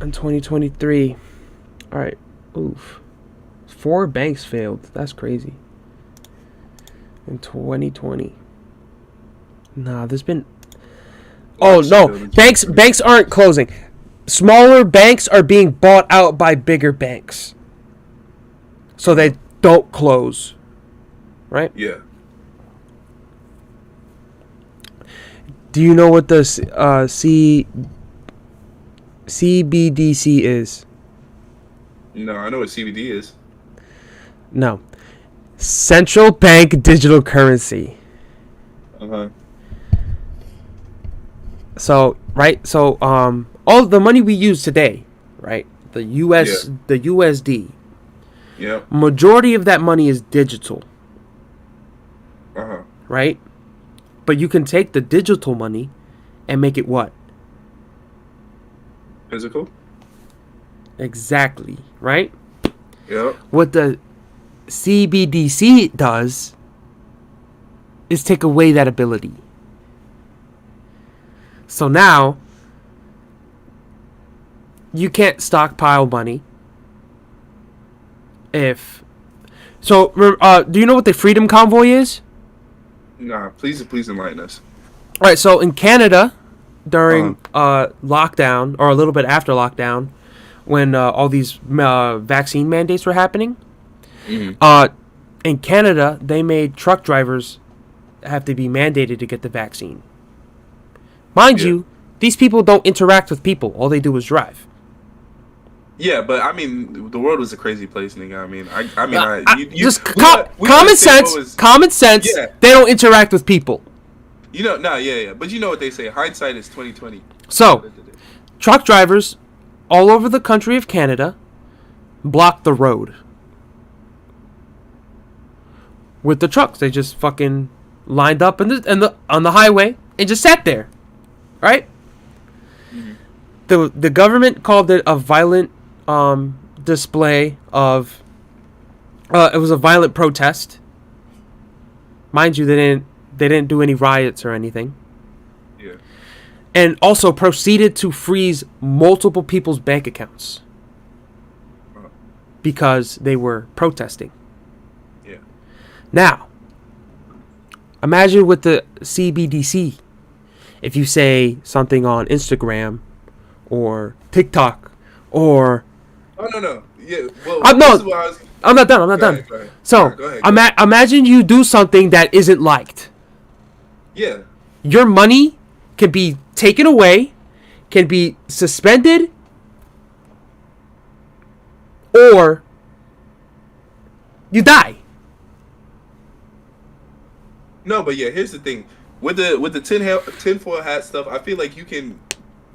In 2023. All right. Oof. 4 banks failed. That's crazy. In 2020. Nah, there's been. Oh no, banks aren't closing. Smaller banks are being bought out by bigger banks, so they don't close. Right? Yeah. Do you know what the CBDC is? No, I know what CBD is. No. Central Bank Digital Currency. Uh-huh. So, right? So, all the money we use today, right? The the USD. Yeah. Majority of that money is digital, Uh-huh. right? But you can take the digital money and make it what? Physical? Exactly, right? Yeah. What the CBDC does is take away that ability. So now you can't stockpile money if so do you know what the Freedom Convoy is? Nah, please enlighten us. All right, so in Canada during lockdown or a little bit after lockdown, when all these vaccine mandates were happening. Mm-hmm. In Canada, they made truck drivers have to be mandated to get the vaccine. Mind Yeah. you, these people don't interact with people. All they do is drive. Yeah, but I mean, the world was a crazy place, nigga. I mean, Just we common understand what sense. was. Common sense. Yeah, They don't interact with people. yeah. But you know what they say? Hindsight is 2020. So, truck drivers all over the country of Canada blocked the road with the trucks. They just fucking lined up on the highway and just sat there, right? The government called it a violent display of. It was a violent protest. Mind you, they didn't do any riots or anything. Yeah. And also proceeded to freeze multiple people's bank accounts because they were protesting. Yeah. Now, imagine with the CBDC, if you say something on Instagram or TikTok or Oh no. Yeah. Well, no, this is what I was. I'm not done. I'm not done. Go ahead. So, Go ahead. imagine you do something that isn't liked. Yeah. Your money can be taken away, can be suspended, or you die. No, but yeah, here's the thing. With the tinfoil hat stuff, I feel like you can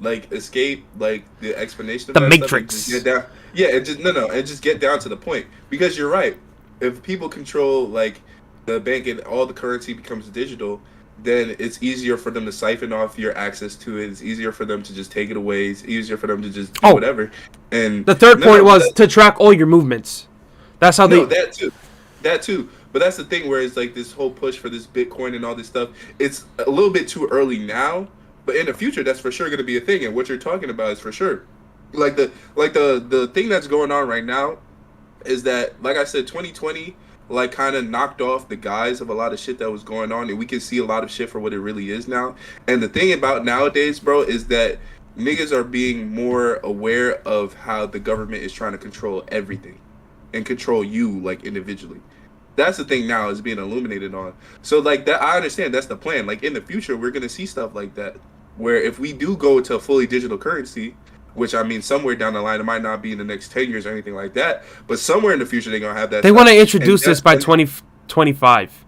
like escape like the explanation of The that Matrix. stuff and just get down. Yeah, and just and just get down to the point. Because you're right. If people control like the bank and all the currency becomes digital, then it's easier for them to siphon off your access to it. It's easier for them to just take it away. It's easier for them to just do whatever. And the third point was to track all your movements. That's how that too. But that's the thing where it's like this whole push for this Bitcoin and all this stuff. It's a little bit too early now, but in the future, that's for sure going to be a thing. And what you're talking about is for sure. Like the thing that's going on right now is that, like I said, 2020 like kind of knocked off the guise of a lot of shit that was going on, and we can see a lot of shit for what it really is now. And the thing about nowadays, bro, is that niggas are being more aware of how the government is trying to control everything and control you like individually. That's the thing now is being illuminated on. So like that, I understand that's the plan. Like in the future, we're gonna see stuff like that, where if we do go to a fully digital currency, which I mean, somewhere down the line, it might not be in the next 10 years or anything like that, but somewhere in the future they're gonna have that. They want to introduce this by 2025.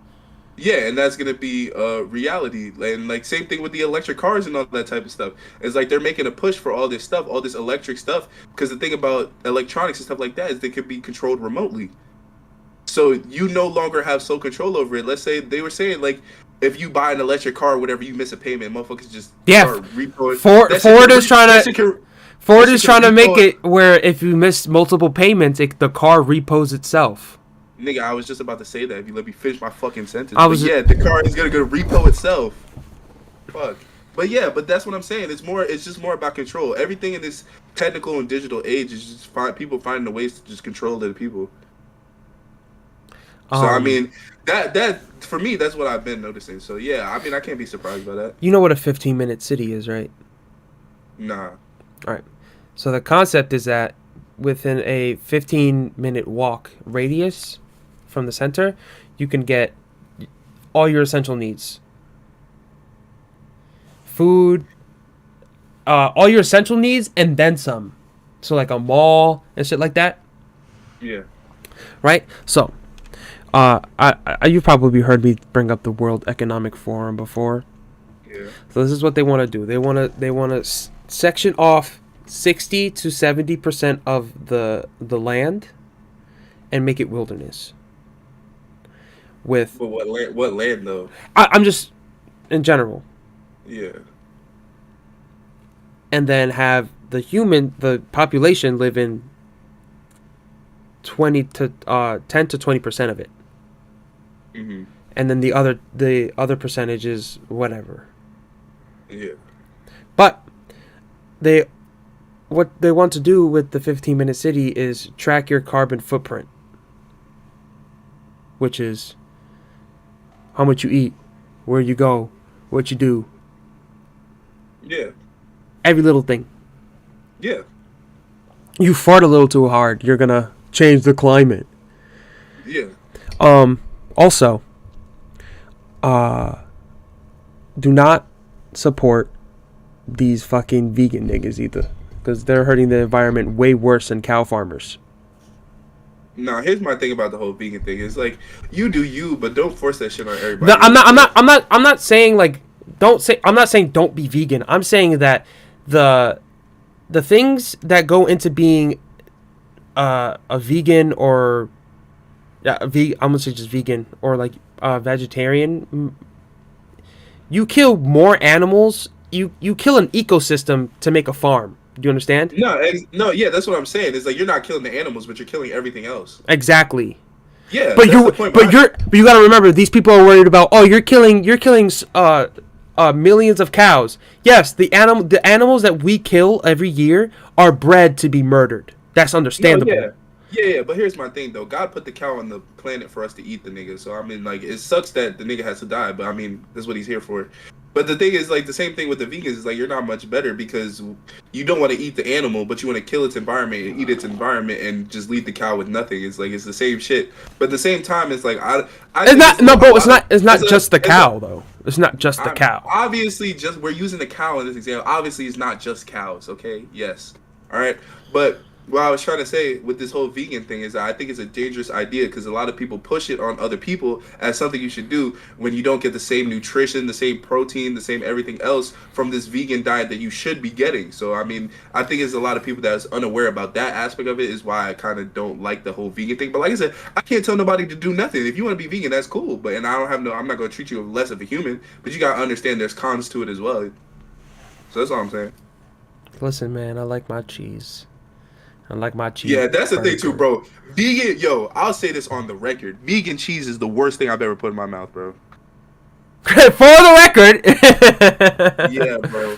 Yeah, and that's gonna be reality. And like same thing with the electric cars and all that type of stuff. It's like they're making a push for all this stuff, all this electric stuff, because the thing about electronics and stuff like that is they can be controlled remotely. So you no longer have sole control over it. Let's say they were saying like, if you buy an electric car or whatever, you miss a payment, motherfuckers just start repoing. Ford is trying to make it where if you miss multiple payments, the car repos itself. Nigga, I was just about to say that. If you let me finish my fucking sentence. Yeah, the car is gonna go repo itself. Fuck. But yeah, but that's what I'm saying. It's just more about control. Everything in this technical and digital age is just people finding the ways to just control other people. So I mean, that for me, that's what I've been noticing. So yeah, I mean, I can't be surprised by that. You know what a 15-minute city is, right? Nah. All right. So the concept is that within a 15-minute walk radius from the center, you can get all your essential needs. Food, all your essential needs, and then some. So like a mall and shit like that. Yeah. Right? So, you've probably heard me bring up the World Economic Forum before. Yeah. So this is what they want to do. They want to section off 60 to 70% of the land and make it wilderness. But what land though? I'm just in general. Yeah. And then have the population live in 10 to 20% of it. Mm-hmm. And then the other percentage is whatever. Yeah. But what they want to do with the 15-minute city is track your carbon footprint, which is how much you eat, where you go, what you do. Yeah. Every little thing. Yeah. You fart a little too hard, you're gonna change the climate. Yeah. Also, do not support these fucking vegan niggas either, because they're hurting the environment way worse than cow farmers. Now, here's my thing about the whole vegan thing. It's like you do you, but don't force that shit on No, everybody else. I'm not saying like don't say. I'm not saying don't be vegan. I'm saying that the things that go into being a vegan or I'm gonna say just vegan or like vegetarian. You kill more animals. You kill an ecosystem to make a farm. Do you understand? No, yeah, that's what I'm saying. It's like you're not killing the animals, but you're killing everything else. Exactly. Yeah, But that's the point. but you gotta remember, these people are worried about, oh, you're killing millions of cows. Yes, the animals that we kill every year are bred to be murdered. That's understandable. No, yeah. But here's my thing though. God put the cow on the planet for us to eat the nigga. So I mean, like, it sucks that the nigga has to die, but I mean, that's what he's here for. But the thing is, like, the same thing with the vegans is like you're not much better because you don't want to eat the animal, but you want to kill its environment and eat its environment and just leave the cow with nothing. It's like it's the same shit. But at the same time, it's like I it's not no, bro. It's not just the cow though. It's not just the cow. Obviously, just we're using the cow in this example. Obviously, it's not just cows. Okay, yes, all right, but what I was trying to say with this whole vegan thing is that I think it's a dangerous idea because a lot of people push it on other people as something you should do when you don't get the same nutrition, the same protein, the same everything else from this vegan diet that you should be getting. So, I mean, I think there's a lot of people that is unaware about that aspect of it is why I kind of don't like the whole vegan thing. But like I said, I can't tell nobody to do nothing. If you want to be vegan, that's cool. But, and I'm not going to treat you less of a human, but you got to understand there's cons to it as well. So that's all I'm saying. Listen, man, I like my cheese. I like my cheese. Yeah, that's the thing too, bro. Vegan, I'll say this on the record. Vegan cheese is the worst thing I've ever put in my mouth, bro. For the record. Yeah, bro.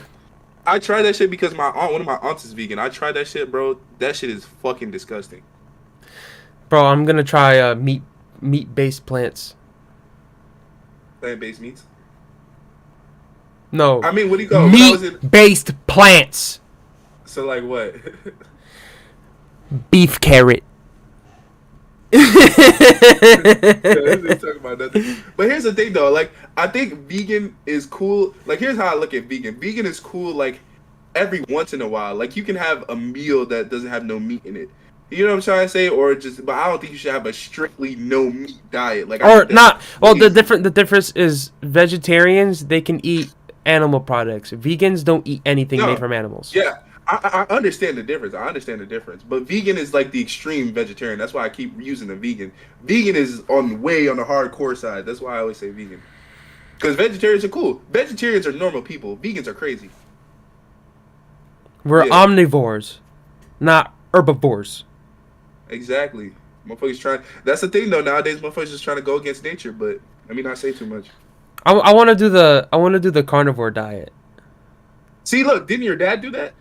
I tried that shit because one of my aunts is vegan. I tried that shit, bro. That shit is fucking disgusting. Bro, I'm gonna try meat-based plants. Plant-based meats? No. I mean, what do you call meat-based plants? So like what? Beef carrot. Talking about nothing. But here's the thing though, like I think vegan is cool. Like here's how I look at vegan. Vegan is cool like every once in a while. Like you can have a meal that doesn't have no meat in it. You know what I'm trying to say? Or just but I don't think you should have a strictly no meat diet. Like or not. Well, the difference is vegetarians, they can eat animal products. Vegans don't eat anything made from animals. Yeah. I understand the difference. But vegan is like the extreme vegetarian. That's why I keep using the vegan. Vegan is way on the hardcore side. That's why I always say vegan. Because vegetarians are cool. Vegetarians are normal people. Vegans are crazy. We're omnivores, not herbivores. Exactly. Motherfuckers trying. That's the thing though. Nowadays, motherfuckers just trying to go against nature. But let me not say too much. I want to do the carnivore diet. See, look, didn't your dad do that?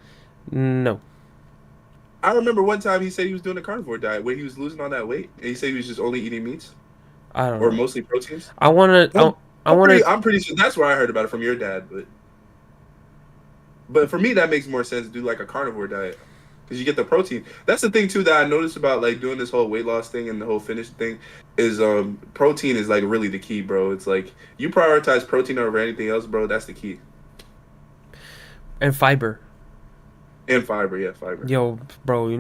No. I remember one time he said he was doing a carnivore diet where he was losing all that weight, and he said he was just only eating meats. I don't know. Or mostly proteins. I'm pretty sure that's where I heard about it from your dad, but for me that makes more sense to do like a carnivore diet because you get the protein. That's the thing too that I noticed about like doing this whole weight loss thing and the whole fitness thing is protein is like really the key, bro. It's like you prioritize protein over anything else, bro. That's the key. And fiber. And fiber, yeah, fiber. Yo, bro,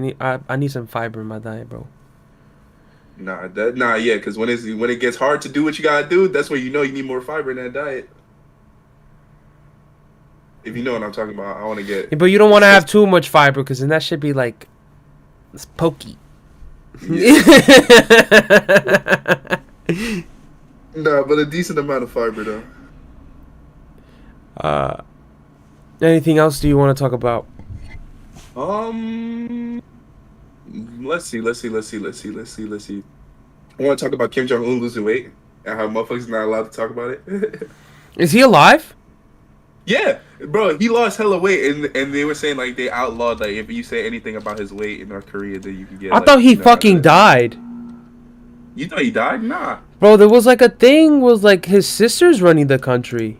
I need some fiber in my diet, bro. Yeah, because when it gets hard to do what you gotta do, that's when you know you need more fiber in that diet. If you know what I'm talking about, I want to get. Yeah, but you don't want to have too much fiber because then that should be like, it's pokey. Yeah. No, but a decent amount of fiber though. Anything else do you want to talk about? Let's see. I want to talk about Kim Jong-un losing weight and how motherfuckers not allowed to talk about it. Is he alive? Yeah, bro, he lost hella weight, and they were saying like they outlawed like if you say anything about his weight in North Korea, then you can get. I thought he fucking died. You thought he died? Nah. Bro, there was like a thing was like his sister's running the country.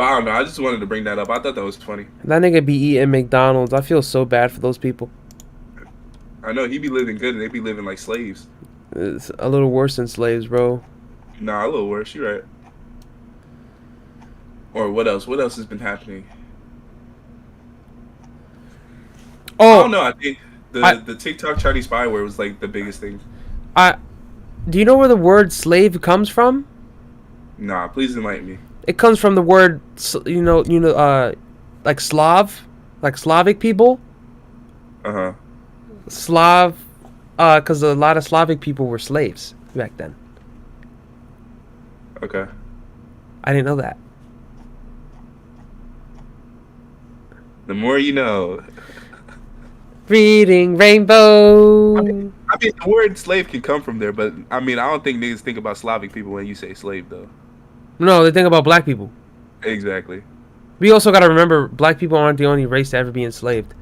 But I don't know. I just wanted to bring that up. I thought that was funny. That nigga be eating McDonald's. I feel so bad for those people. I know he be living good, and they be living like slaves. It's a little worse than slaves, bro. Nah, a little worse. You're right. Or what else? What else has been happening? I Oh, don't know. I think I, the TikTok Chinese spyware was like the biggest thing. I. Do you know where the word slave comes from? Nah, please enlighten me. It comes from the word, like Slav, like Slavic people. Uh huh. Slav, because a lot of Slavic people were slaves back then. Okay. I didn't know that. The more you know. Reading Rainbow. I mean, the word slave can come from there, but I mean, I don't think niggas think about Slavic people when you say slave, though. No, they think about black people. Exactly. We also gotta remember, black people aren't the only race to ever be enslaved.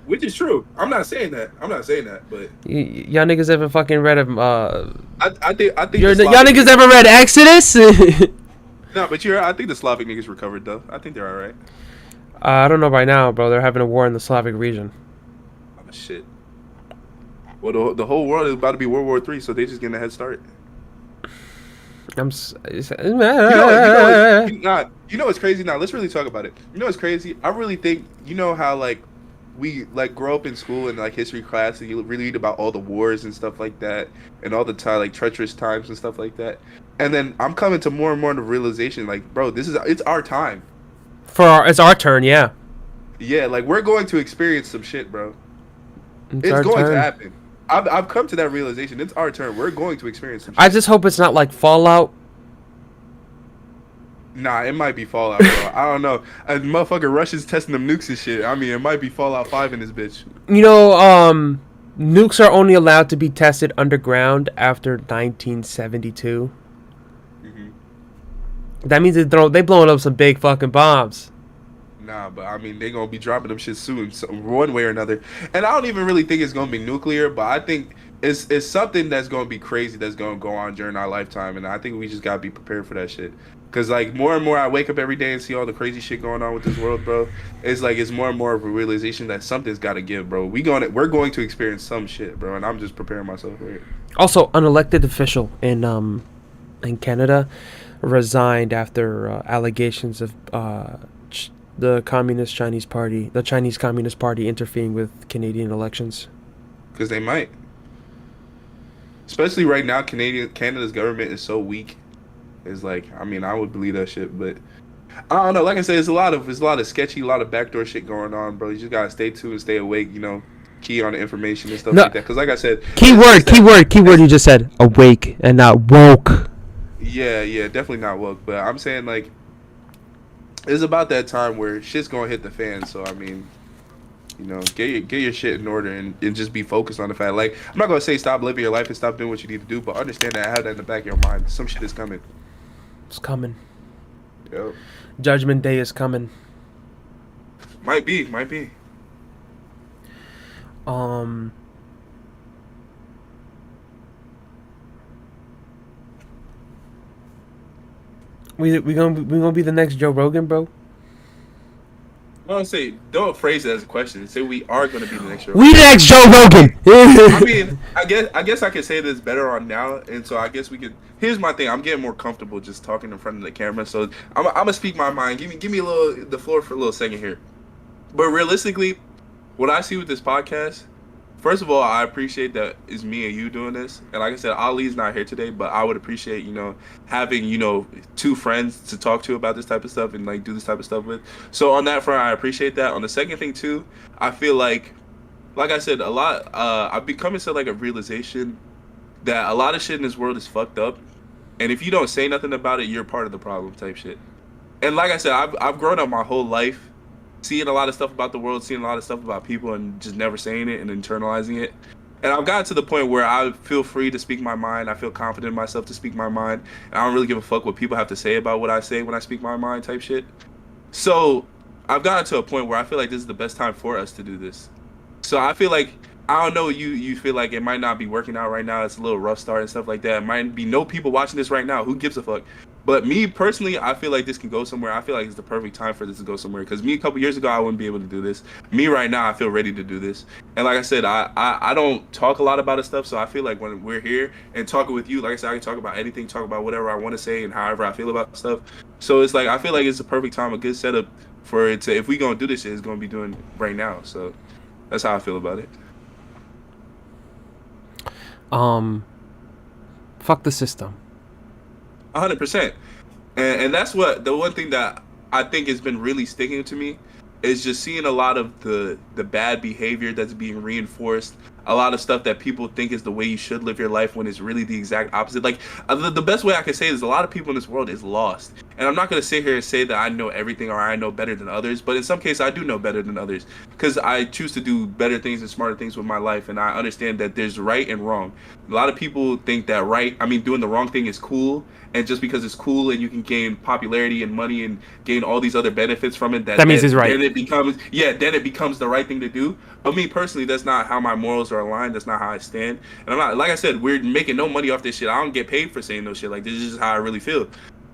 Which is true. I'm not saying that. I'm not saying that, but Y'all niggas ever fucking read of I think y'all Slavic niggas ever read Exodus? no, but I think the Slavic niggas recovered though. I think they're all right. I don't know right now, bro. They're having a war in the Slavic region. Oh shit. Well, the whole world is about to be World War III, so they just getting a head start. You know what's crazy? Now let's really talk about it. You know what's crazy? I really think how like we like grow up in school in like history class and you really read about all the wars and stuff like that and all the time like treacherous times and stuff like that. And then I'm coming to more and more of the realization like, bro, it's our time. It's our turn, yeah. Yeah, like we're going to experience some shit, bro. It's It's our going to turn. happen. I've come to that realization. It's our turn. We're going to experience some shit. I just hope it's not like Fallout. Nah, it might be Fallout, bro. I don't know. A motherfucker Russia's testing them nukes and shit. I mean, it might be Fallout 5 in this bitch. You know, nukes are only allowed to be tested underground after 1972. Hmm. That means they blowing up some big fucking bombs. Nah, but I mean, they gonna be dropping them shit soon, so, one way or another. And I don't even really think it's gonna be nuclear, but I think it's something that's gonna be crazy that's gonna go on during our lifetime, and I think we just gotta be prepared for that shit. Cause like more and more I wake up every day and see all the crazy shit going on with this world, bro. It's like it's more and more of a realization that something's gotta give, bro. We're going to experience some shit, bro, and I'm just preparing myself for it. Also, an elected official in Canada resigned after allegations of the Chinese Communist Party interfering with Canadian elections. Cause they might, especially right now, Canada's government is so weak. It's like, I mean, I would believe that shit, but I don't know. Like I said, it's a lot of sketchy, a lot of backdoor shit going on, bro. You just gotta stay tuned and stay awake. Key on the information and stuff No, like that. Cause like I said, keyword. You just said awake and not woke. yeah, definitely not woke. But I'm saying like, it's about that time where shit's gonna hit the fan. So I mean, get your shit in order and just be focused on the fact. Like, I'm not gonna say stop living your life and stop doing what you need to do, but understand that, have that in the back of your mind. Some shit is coming. It's coming. Yo, Judgment Day is coming. might be. We gonna be the next Joe Rogan, bro. Don't phrase it as a question. Say we are gonna be the next show. We the next Joe Rogan. I mean, I guess I could say this better on now, and so I guess we could. Here's my thing. I'm getting more comfortable just talking in front of the camera, so I'm gonna speak my mind. Give me the floor for a little second here. But realistically, what I see with this podcast, first of all, I appreciate that it's me and you doing this, and like I said, Ali's not here today, but I would appreciate having two friends to talk to about this type of stuff and like do this type of stuff with. So on that front, I appreciate that. On the second thing too, I feel like I said, a lot. I've been coming to like a realization that a lot of shit in this world is fucked up, and if you don't say nothing about it, you're part of the problem, type shit. And like I said, I've grown up my whole life seeing a lot of stuff about the world, seeing a lot of stuff about people, and just never saying it and internalizing it. And I've gotten to the point where I feel free to speak my mind. I feel confident in myself to speak my mind, and I don't really give a fuck what people have to say about what I say when I speak my mind, type shit. So I've gotten to a point where I feel like this is the best time for us to do this. So I feel like, I don't know, you feel like it might not be working out right now. It's a little rough start and stuff like that. It might be no people watching this right now. Who gives a fuck? But me personally, I feel like this can go somewhere. I feel like it's the perfect time for this to go somewhere. Because me a couple years ago, I wouldn't be able to do this. Me right now, I feel ready to do this. And like I said, I don't talk a lot about this stuff. So I feel like when we're here and talking with you, like I said, I can talk about anything, talk about whatever I want to say and however I feel about stuff. So it's like I feel like it's the perfect time, a good setup for it to. If we gonna do this shit, it's gonna be doing right now. So that's how I feel about it. Fuck the system. 100%. And that's what the one thing that I think has been really sticking to me is just seeing a lot of the bad behavior that's being reinforced, a lot of stuff that people think is the way you should live your life when it's really the exact opposite. Like the best way I can say it is a lot of people in this world is lost. And I'm not going to sit here and say that I know everything or I know better than others, but in some cases I do know better than others because I choose to do better things and smarter things with my life, and I understand that there's right and wrong. A lot of people think that doing the wrong thing is cool, and just because it's cool and you can gain popularity and money and gain all these other benefits from it, That means it's right. then it becomes the right thing to do. But me personally, that's not how my morals are aligned. That's not how I stand. And I'm not, like I said, we're making no money off this shit. I don't get paid for saying no shit. Like, this is just how I really feel.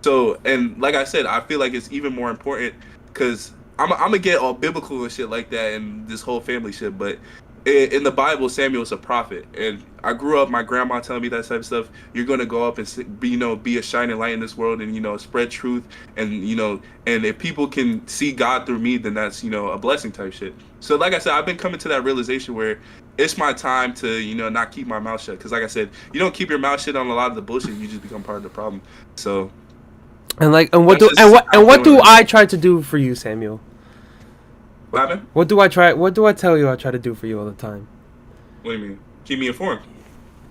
So, and like I said, I feel like it's even more important because I'm gonna get all biblical and shit like that and this whole family shit. But in the Bible, Samuel's a prophet, and I grew up my grandma telling me that type of stuff. You're gonna go up and be a shining light in this world, and spread truth, and and if people can see God through me, then that's a blessing type shit. So like I said, I've been coming to that realization where it's my time to not keep my mouth shut, because like I said, you don't keep your mouth shut on a lot of the bullshit, you just become part of the problem. So. And what do I try to do for you, Samuel? What happened? What do I tell you I try to do for you all the time? What do you mean? Keep me informed.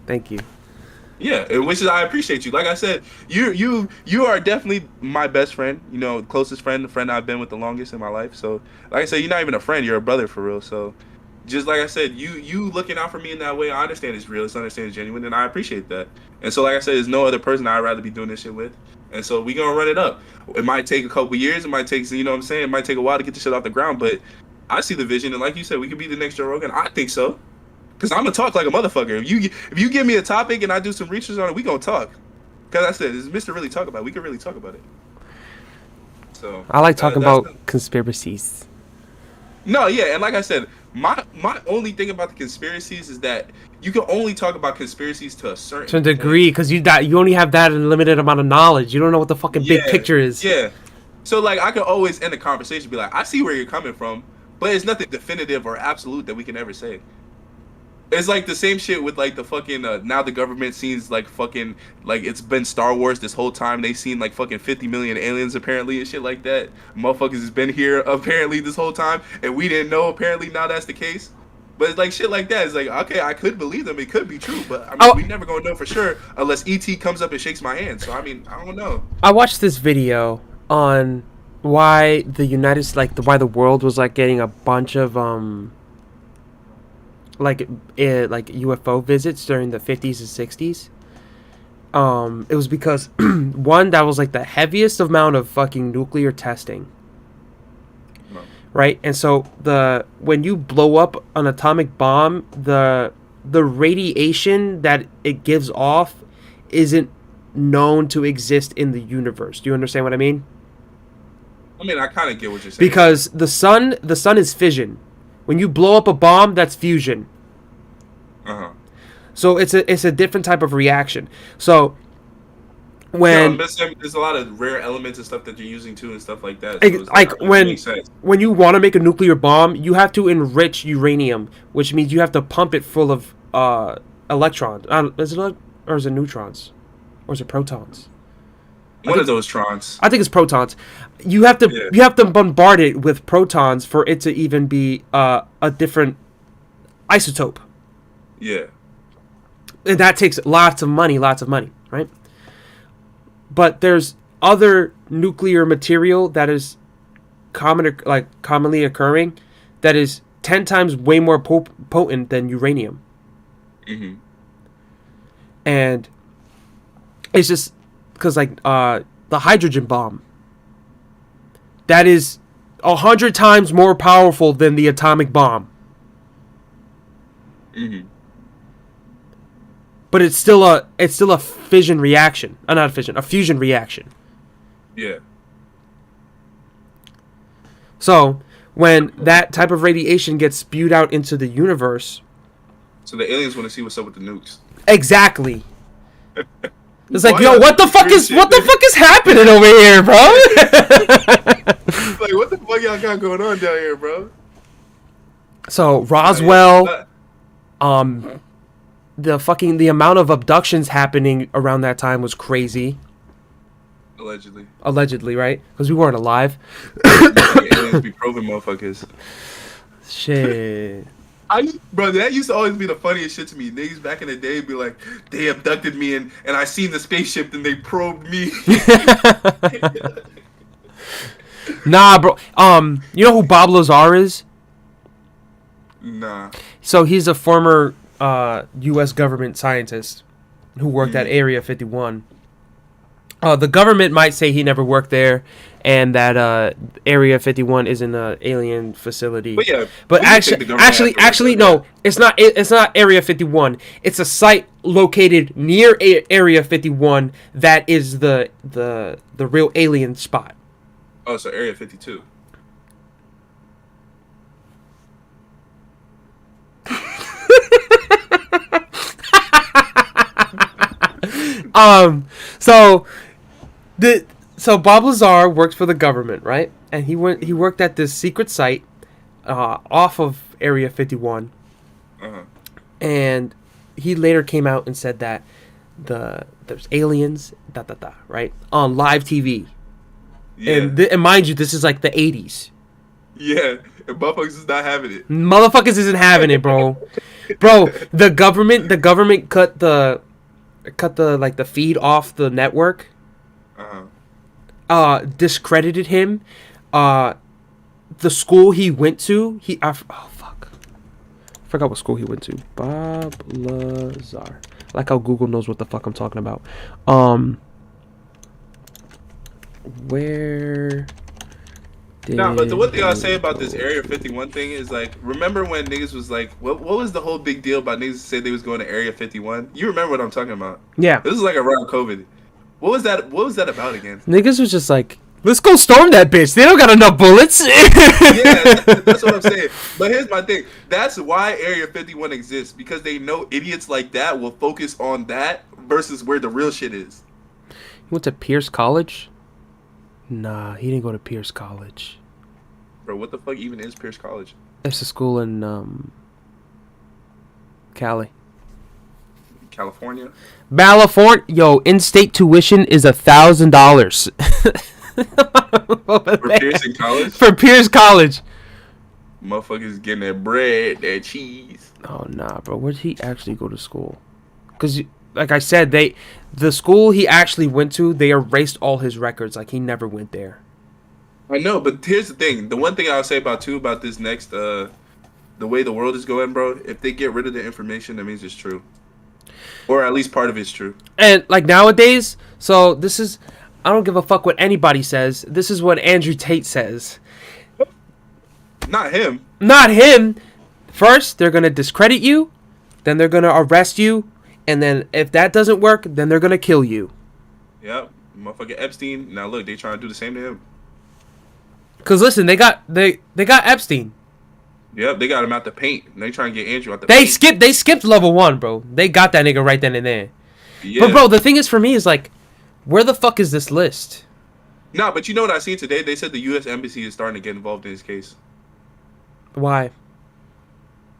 Thank you. Yeah, which is I appreciate you. Like I said, you are definitely my best friend. Closest friend, the friend I've been with the longest in my life. So, like I said, you're not even a friend, you're a brother for real. So, just like I said, you looking out for me in that way, I understand it's real, I understand it's genuine, and I appreciate that. And so, like I said, there's no other person I'd rather be doing this shit with. And so we gonna run it up. It might take a couple years. It might take, what I'm saying? It might take a while to get this shit off the ground. But I see the vision, and like you said, we could be the next Joe Rogan. I think so, cause I'm gonna talk like a motherfucker. If you give me a topic and I do some research on it, we gonna talk. Cause I said, it's Mr. Really Talk About it. We can really talk about it. So I like talking about conspiracies. No, yeah, and like I said, my only thing about the conspiracies is that you can only talk about conspiracies to a certain degree, because you only have that limited amount of knowledge. You don't know what the fucking big picture is. Yeah. So like I can always end the conversation and be like, I see where you're coming from, but it's nothing definitive or absolute that we can ever say. It's like the same shit with like the fucking now the government sees like fucking like it's been Star Wars this whole time. They seen like fucking 50 million aliens apparently and shit like that. Motherfuckers has been here apparently this whole time and we didn't know. Apparently now that's the case. But it's like shit like that. It's like, okay, I could believe them. It could be true, but I mean, we never gonna know for sure unless ET comes up and shakes my hand. So I mean, I don't know. I watched this video on why why the world was like getting a bunch of like UFO visits during the 50s and 60s. It was because one, that was like the heaviest amount of fucking nuclear testing. Right? And so when you blow up an atomic bomb, the radiation that it gives off isn't known to exist in the universe. Do you understand what I mean? I mean, I kind of get what you're saying. Because the sun is fission. When you blow up a bomb, that's fusion. Uh-huh. So it's a different type of reaction. So when there's a lot of rare elements and stuff that you're using too and stuff like that. So when you want to make a nuclear bomb, you have to enrich uranium, which means you have to pump it full of electrons. Is it neutrons, or is it protons? One of those trons. I think it's protons. You have to bombard it with protons for it to even be a different isotope. Yeah. And that takes lots of money, right? But there's other nuclear material that is commonly occurring that is 10 times way more potent than uranium. Mm-hmm. And it's just because the hydrogen bomb, that is 100 times more powerful than the atomic bomb. Mm-hmm. But it's still a fission reaction. Not a fission, a fusion reaction. Yeah. So when that type of radiation gets spewed out into the universe, So the aliens want to see what's up with the nukes. exactly. It's like, Why yo, y'all what do the this fuck weird is shit, what the man? fuck is happening over here, bro? Like, what the fuck y'all got going on down here, bro? So Nah, yeah, Roswell, nah. the amount of abductions happening around that time was crazy. Allegedly. Allegedly, right? Because we weren't alive. Motherfucking aliens be probing motherfuckers. Shit. Bro, that used to always be the funniest shit to me. Niggas back in the day be like, they abducted me and I seen the spaceship and they probed me. Nah, bro. You know who Bob Lazar is? Nah. So he's a former U.S. government scientist who worked at Area 51. The government might say he never worked there, and that Area 51 is an alien facility. But yeah, but we can take the government at first, actually, though, no, it's not. It's not Area 51. It's a site located near Area 51 that is the real alien spot. Oh, so Area 52. So Bob Lazar works for the government, right? And he worked at this secret site off of Area 51. Uh-huh. And he later came out and said that there's aliens, right? On live TV. Yeah. And mind you, this is like the 80s. Yeah. And motherfuckers is not having it. Motherfuckers isn't having it, bro. The government cut the like the feed off the network. Uh-huh. Discredited him. The school he went to, oh fuck, I forgot what school he went to. Bob Lazar. I like how Google knows what the fuck I'm talking about. Where did Nah, but the one thing I'll say about this Area 51 thing is, like, remember when niggas was like, what was the whole big deal about niggas say they was going to Area 51? You remember what I'm talking about? Yeah, This is like around COVID. What was that about again? niggas was just like, let's go storm that bitch. They don't got enough bullets. Yeah, that's what I'm saying. But here's my thing. That's why Area 51 exists, because they know idiots like that will focus on that versus where the real shit is. He went to Pierce College? Nah, he didn't go to Pierce College. Bro, what the fuck even is Pierce College? It's a school in Cali. California? California, yo, in-state tuition is $1,000 For Pierce in college? for Pierce College. Motherfuckers getting that bread, that cheese. Oh nah, bro. Where'd he actually go to school? Because, like I said, the school he actually went to, they erased all his records. Like he never went there. I know, but here's the thing. The one thing I'll say about this next, the way the world is going, bro, if they get rid of the information, that means it's true. Or at least part of it's true. And like nowadays, so this is, I don't give a fuck what anybody says. This is what Andrew Tate says. Not him. Not him. First, they're gonna discredit you, then they're gonna arrest you, and then if that doesn't work, then they're gonna kill you. Yep. Motherfucker Epstein. Now look, they trying to do the same to him. Cause listen, they got Epstein. Yep, they got him out the paint. And they trying to get Andrew out the They paint. skipped level 1, bro. They got that nigga right then and there. Yeah. But bro, the thing is for me is like, where the fuck is this list? Nah, but you know what I seen today? They said the U.S. Embassy is starting to get involved in his case Why?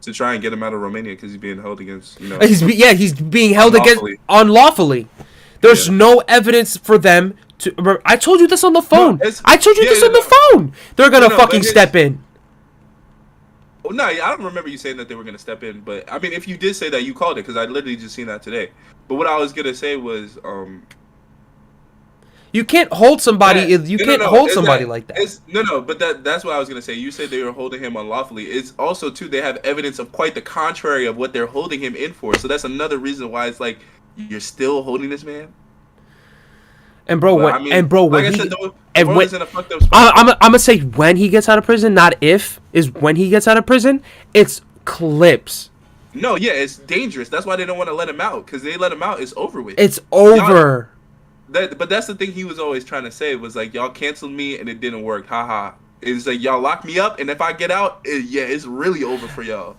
to try and get him out of Romania because he's being held against, He's being held Unlawfully. against unlawfully. There's Yeah. no evidence for them to. I told you this on the phone. it's- I told you yeah, this yeah, on the phone. They're gonna No, fucking but step in. Oh, no, I don't remember you saying that they were going to step in. But, I mean, if you did say that, you called it because I literally just seen that today. But what I was going to say was... You can't hold somebody. that- You no, can't no, hold it's somebody that- like that. but that's what I was going to say. You said they were holding him unlawfully. It's also, too, they have evidence of quite the contrary of what they're holding him in for. So that's another reason why it's like, you're still holding this man? And bro, But, when like I he, said, the and world when, is in a fucked up spot. I'm gonna say when he gets out of prison, not if, is when he gets out of prison. It's clips. No, yeah, it's dangerous. That's why they don't want to let him out. Because they let him out, it's over with. It's over. But that's the thing he was always trying to say was like, y'all canceled me and it didn't work. Haha. It's like y'all lock me up, and if I get out, yeah, it's really over for y'all.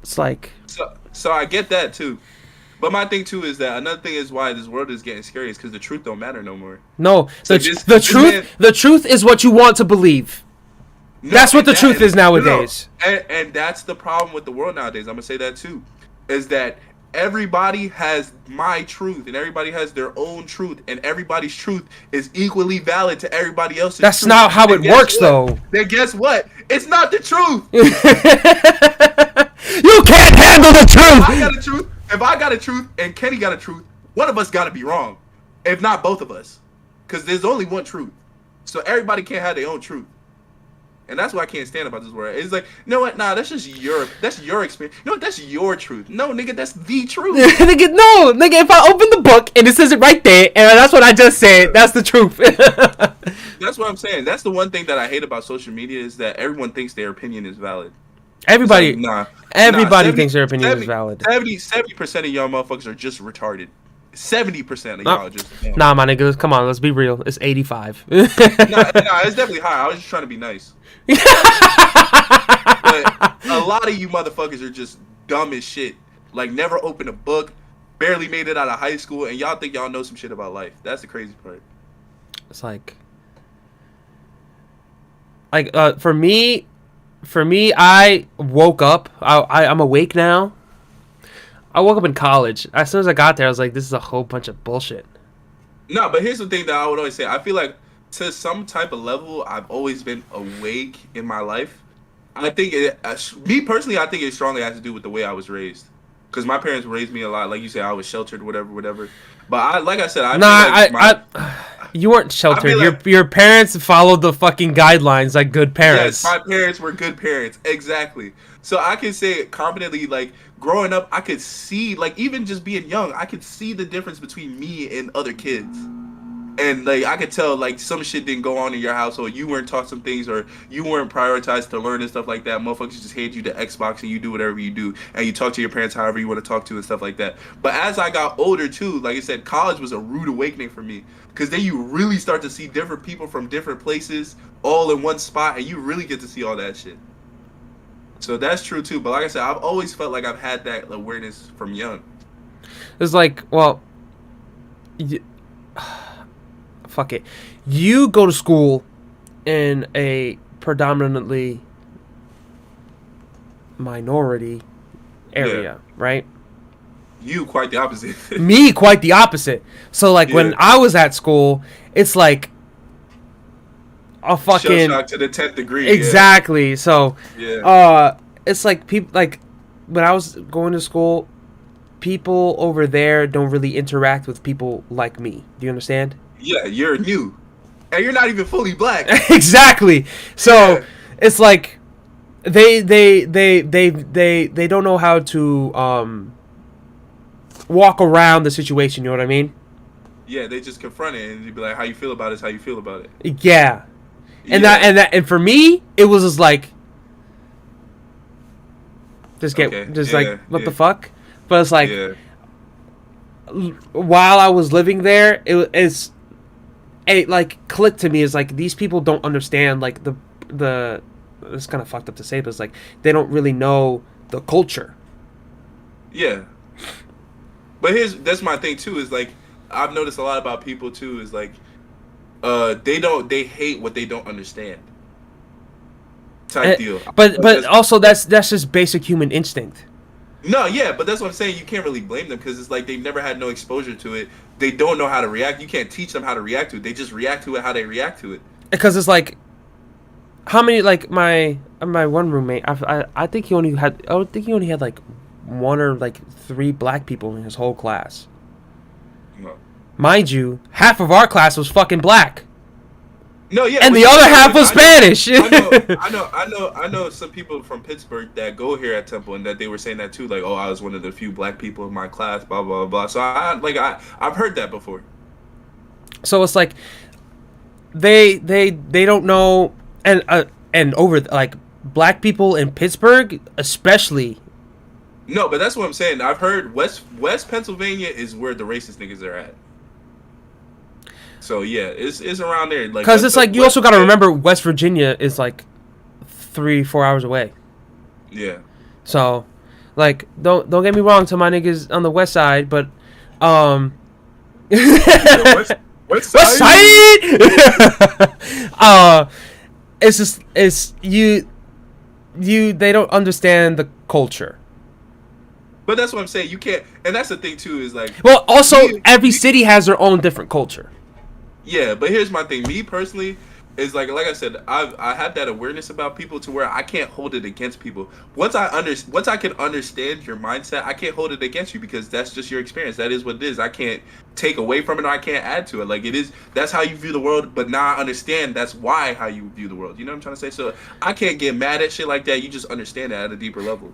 It's like, So I get that too. But my thing too is that another thing is why this world is getting scary is because the truth don't matter no more. no, So the truth is what you want to believe. No, That's what the and truth is nowadays. And that's the problem with the world nowadays. I'm gonna say that too, is that everybody has my truth and everybody has their own truth, and everybody's truth is equally valid to everybody else's. That's truth. not how And it guess works, what? though. Then guess what? It's not the truth. You can't handle the I got truth. a truth. If I got a truth and Kenny got a truth, one of us got to be wrong, if not both of us, because there's only one truth. So everybody can't have their own truth. And that's what I can't stand about this world. It's like, you know what? Nah, that's just your experience. You know what? That's your truth. No, nigga, that's the truth. Nigga, no, nigga. If I open the book and it says it right there, and that's what I just said, that's the truth. That's what I'm saying. That's the one thing that I hate about social media is that everyone thinks their opinion is valid. Everybody, It's like, everybody thinks their opinion is valid. 70% of y'all motherfuckers are just retarded. 70% of y'all are just dumb. Nah, my niggas, come on, let's be real. It's 85. Nah, it's definitely high. I was just trying to be nice. But a lot of you motherfuckers are just dumb as shit. Like, never opened a book, barely made it out of high school, and y'all think y'all know some shit about life. That's the crazy part. It's like for me, I woke up. I'm awake now. I woke up in college. As soon as I got there, I was like, this is a whole bunch of bullshit. No, but here's the thing that I would always say. I feel like to some type of level, I've always been awake in my life. I think me personally, I think it strongly has to do with the way I was raised. Because my parents raised me a lot. Like you said, I was sheltered, whatever. But like I said, you weren't sheltered. Like, your parents followed the fucking guidelines like good parents. Yes, my parents were good parents. Exactly. So I can say it confidently, like, growing up, I could see, like, even just being young, I could see the difference between me and other kids. And, like, I could tell, like, some shit didn't go on in your household. You weren't taught some things, or you weren't prioritized to learn and stuff like that. Motherfuckers just hand you the Xbox and you do whatever you do. And you talk to your parents however you want to talk to and stuff like that. But as I got older, too, like I said, college was a rude awakening for me. Because then you really start to see different people from different places all in one spot. And you really get to see all that shit. So that's true, too. But like I said, I've always felt like I've had that awareness from young. It's like, well... fuck it. You go to school in a predominantly minority area, right? You quite the opposite. Me quite the opposite. So like when I was at school, it's like a fucking shell shock to the 10th degree. Exactly. Yeah. So it's like people like when I was going to school, people over there don't really interact with people like me. Do you understand? Yeah, you're new, and you're not even fully black. Exactly. So it's like they don't know how to walk around the situation. You know what I mean? Yeah, they just confront it and they be like, "How you feel about it? Is how you feel about it." Yeah, and for me, it was just like, what the fuck? But it's like, while I was living there, it like clicked to me is like these people don't understand like the it's kind of fucked up to say, but it's like they don't really know the culture. Yeah, but that's my thing too, is like I've noticed a lot about people too, is like they hate what they don't understand type deal. But also that's just basic human instinct. No, yeah, but that's what I'm saying. You can't really blame them because it's like they've never had no exposure to it. They don't know how to react. You can't teach them how to react to it. They just react to it how they react to it. Because it's like, how many, like my one roommate, I think he only had like one or like three black people in his whole class. No. Mind you, half of our class was fucking black. No, yeah, and the other half was Spanish. I know some people from Pittsburgh that go here at Temple, and that they were saying that too. Like, oh, I was one of the few black people in my class, blah blah blah. So I've heard that before. So it's like they don't know, and over like black people in Pittsburgh especially. No, but that's what I'm saying. I've heard West Pennsylvania is where the racist niggas are at. So yeah, it's around there. Like Because West it's like you West. also got to remember West Virginia is like 3-4 hours away. Yeah. So, like, don't get me wrong to my niggas on the west side, but um, You said West west Side. side. It's just it's you they don't understand the culture. But that's what I'm saying. You can't, and that's the thing too. Is like, Well, also me, every city has their own different culture. yeah. But here's my thing. Me personally is like I said, I have that awareness about people to where I can't hold it against people. Once I can understand your mindset, I can't hold it against you because that's just your experience. That is what it is. I can't take away from it or I can't add to it. Like it is. That's how you view the world. But now I understand that's why how you view the world. You know what I'm trying to say? So I can't get mad at shit like that. You just understand that at a deeper level.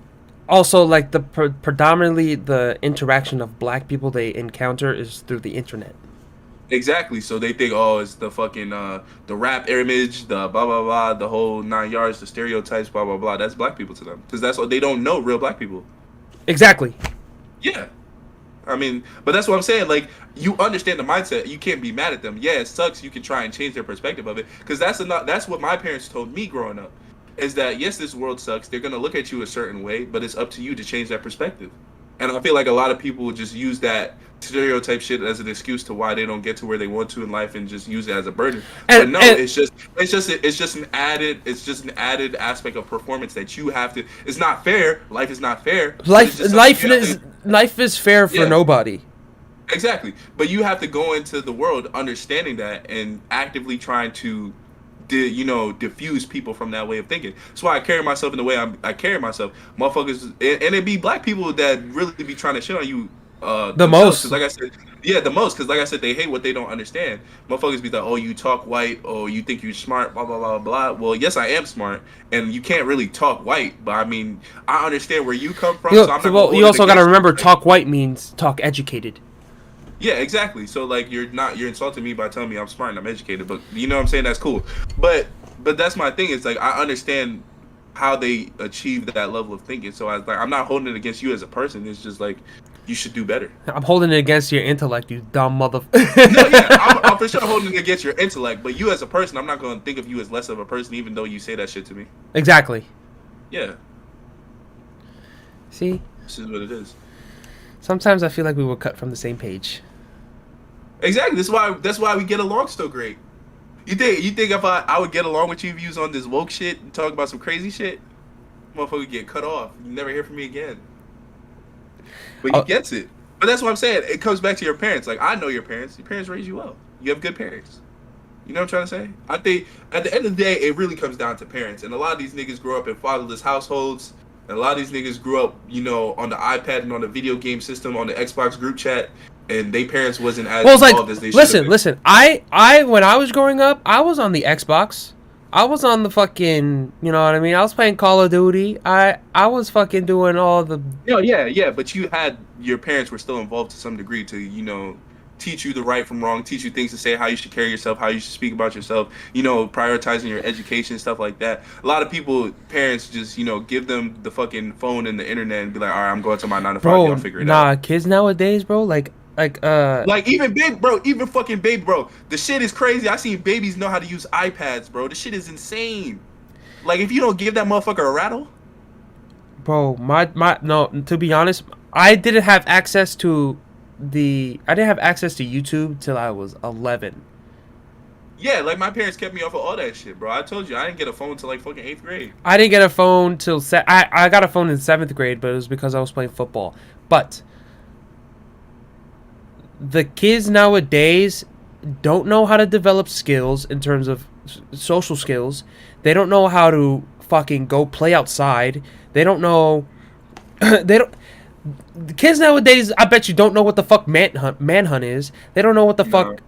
Also, like the predominantly the interaction of black people they encounter is through the internet. Exactly. So they think, oh, it's the fucking the rap image, the blah blah blah, the whole 9 yards, the stereotypes, blah blah blah. That's black people to them because that's what they don't know real black people. Exactly. Yeah. I mean, but that's what I'm saying. Like, you understand the mindset. You can't be mad at them. Yeah, it sucks. You can try and change their perspective of it because that's what my parents told me growing up. Is that yes, this world sucks. They're gonna look at you a certain way, but it's up to you to change that perspective. And I feel like a lot of people just use that stereotype shit as an excuse to why they don't get to where they want to in life and just use it as a burden. But no, And it's just an added aspect of performance that you have to. It's not fair. Life is not fair. But it's life just something life you have is to, life is fair for yeah. nobody. Exactly. But you have to go into the world understanding that and actively trying to diffuse people from that way of thinking. That's why I carry myself in the way I carry myself. Motherfuckers, and it be black people that really be trying to shit on you The themselves. most. Because like I said, yeah, the most. Because like I said, they hate what they don't understand. Motherfuckers be like, oh, you talk white, or you think you're smart, blah, blah, blah, blah. Well, yes, I am smart, and you can't really talk white, but I mean, I understand where you come from, so I'm not going to hold You it also got to against remember, you. talk white means talk educated. Yeah, exactly. So like you're insulting me by telling me I'm smart and I'm educated, but you know what I'm saying, that's cool. But that's my thing. It's like I understand how they achieve that level of thinking. So I'm not holding it against you as a person. It's just like you should do better. I'm holding it against your intellect, you dumb mother. No, yeah, I'm for sure holding it against your intellect, but you as a person, I'm not going to think of you as less of a person, even though you say that shit to me. Exactly. Yeah, See, this is what it is. sometimes I feel like we were cut from the same page. Exactly. That's why we get along so great. You think if I would get along with you if you was on this woke shit and talk about some crazy shit, motherfucker get cut off. You never hear from me again. But he gets it. But that's what I'm saying. It comes back to your parents. Like I know your parents. Your parents raised you well. You have good parents. You know what I'm trying to say? I think at the end of the day, it really comes down to parents. And a lot of these niggas grow up in fatherless households. And a lot of these niggas grew up, on the iPad and on the video game system, on the Xbox group chat, and their parents wasn't as Well, it's like, involved as they should have been. listen. I when I was growing up, I was on the Xbox. I was on the fucking, you know what I mean? I was playing Call of Duty. I was fucking doing all the. No, yeah, but your parents were still involved to some degree to, teach you the right from wrong, teach you things to say, how you should carry yourself, how you should speak about yourself, prioritizing your education, stuff like that. A lot of parents just, give them the fucking phone and the internet and be like, all right, I'm going to my 9 to 5, Bro, y'all figure it out. nah, kids nowadays, bro, like. Like even fucking baby, bro. The shit is crazy. I seen babies know how to use iPads, bro. The shit is insane. Like if you don't give that motherfucker a rattle, Bro, no, to be honest, I didn't have access to YouTube till I was 11. yeah, like my parents kept me off of all that shit, bro. I told you I didn't get a phone till like fucking 8th grade. I didn't get a phone till I got a phone in 7th grade, but it was because I was playing football. But the kids nowadays don't know how to develop skills in terms of social skills. They don't know how to fucking go play outside. They don't know. They don't. The kids nowadays, I bet you, don't know what the fuck manhunt is. They don't know what the fuck.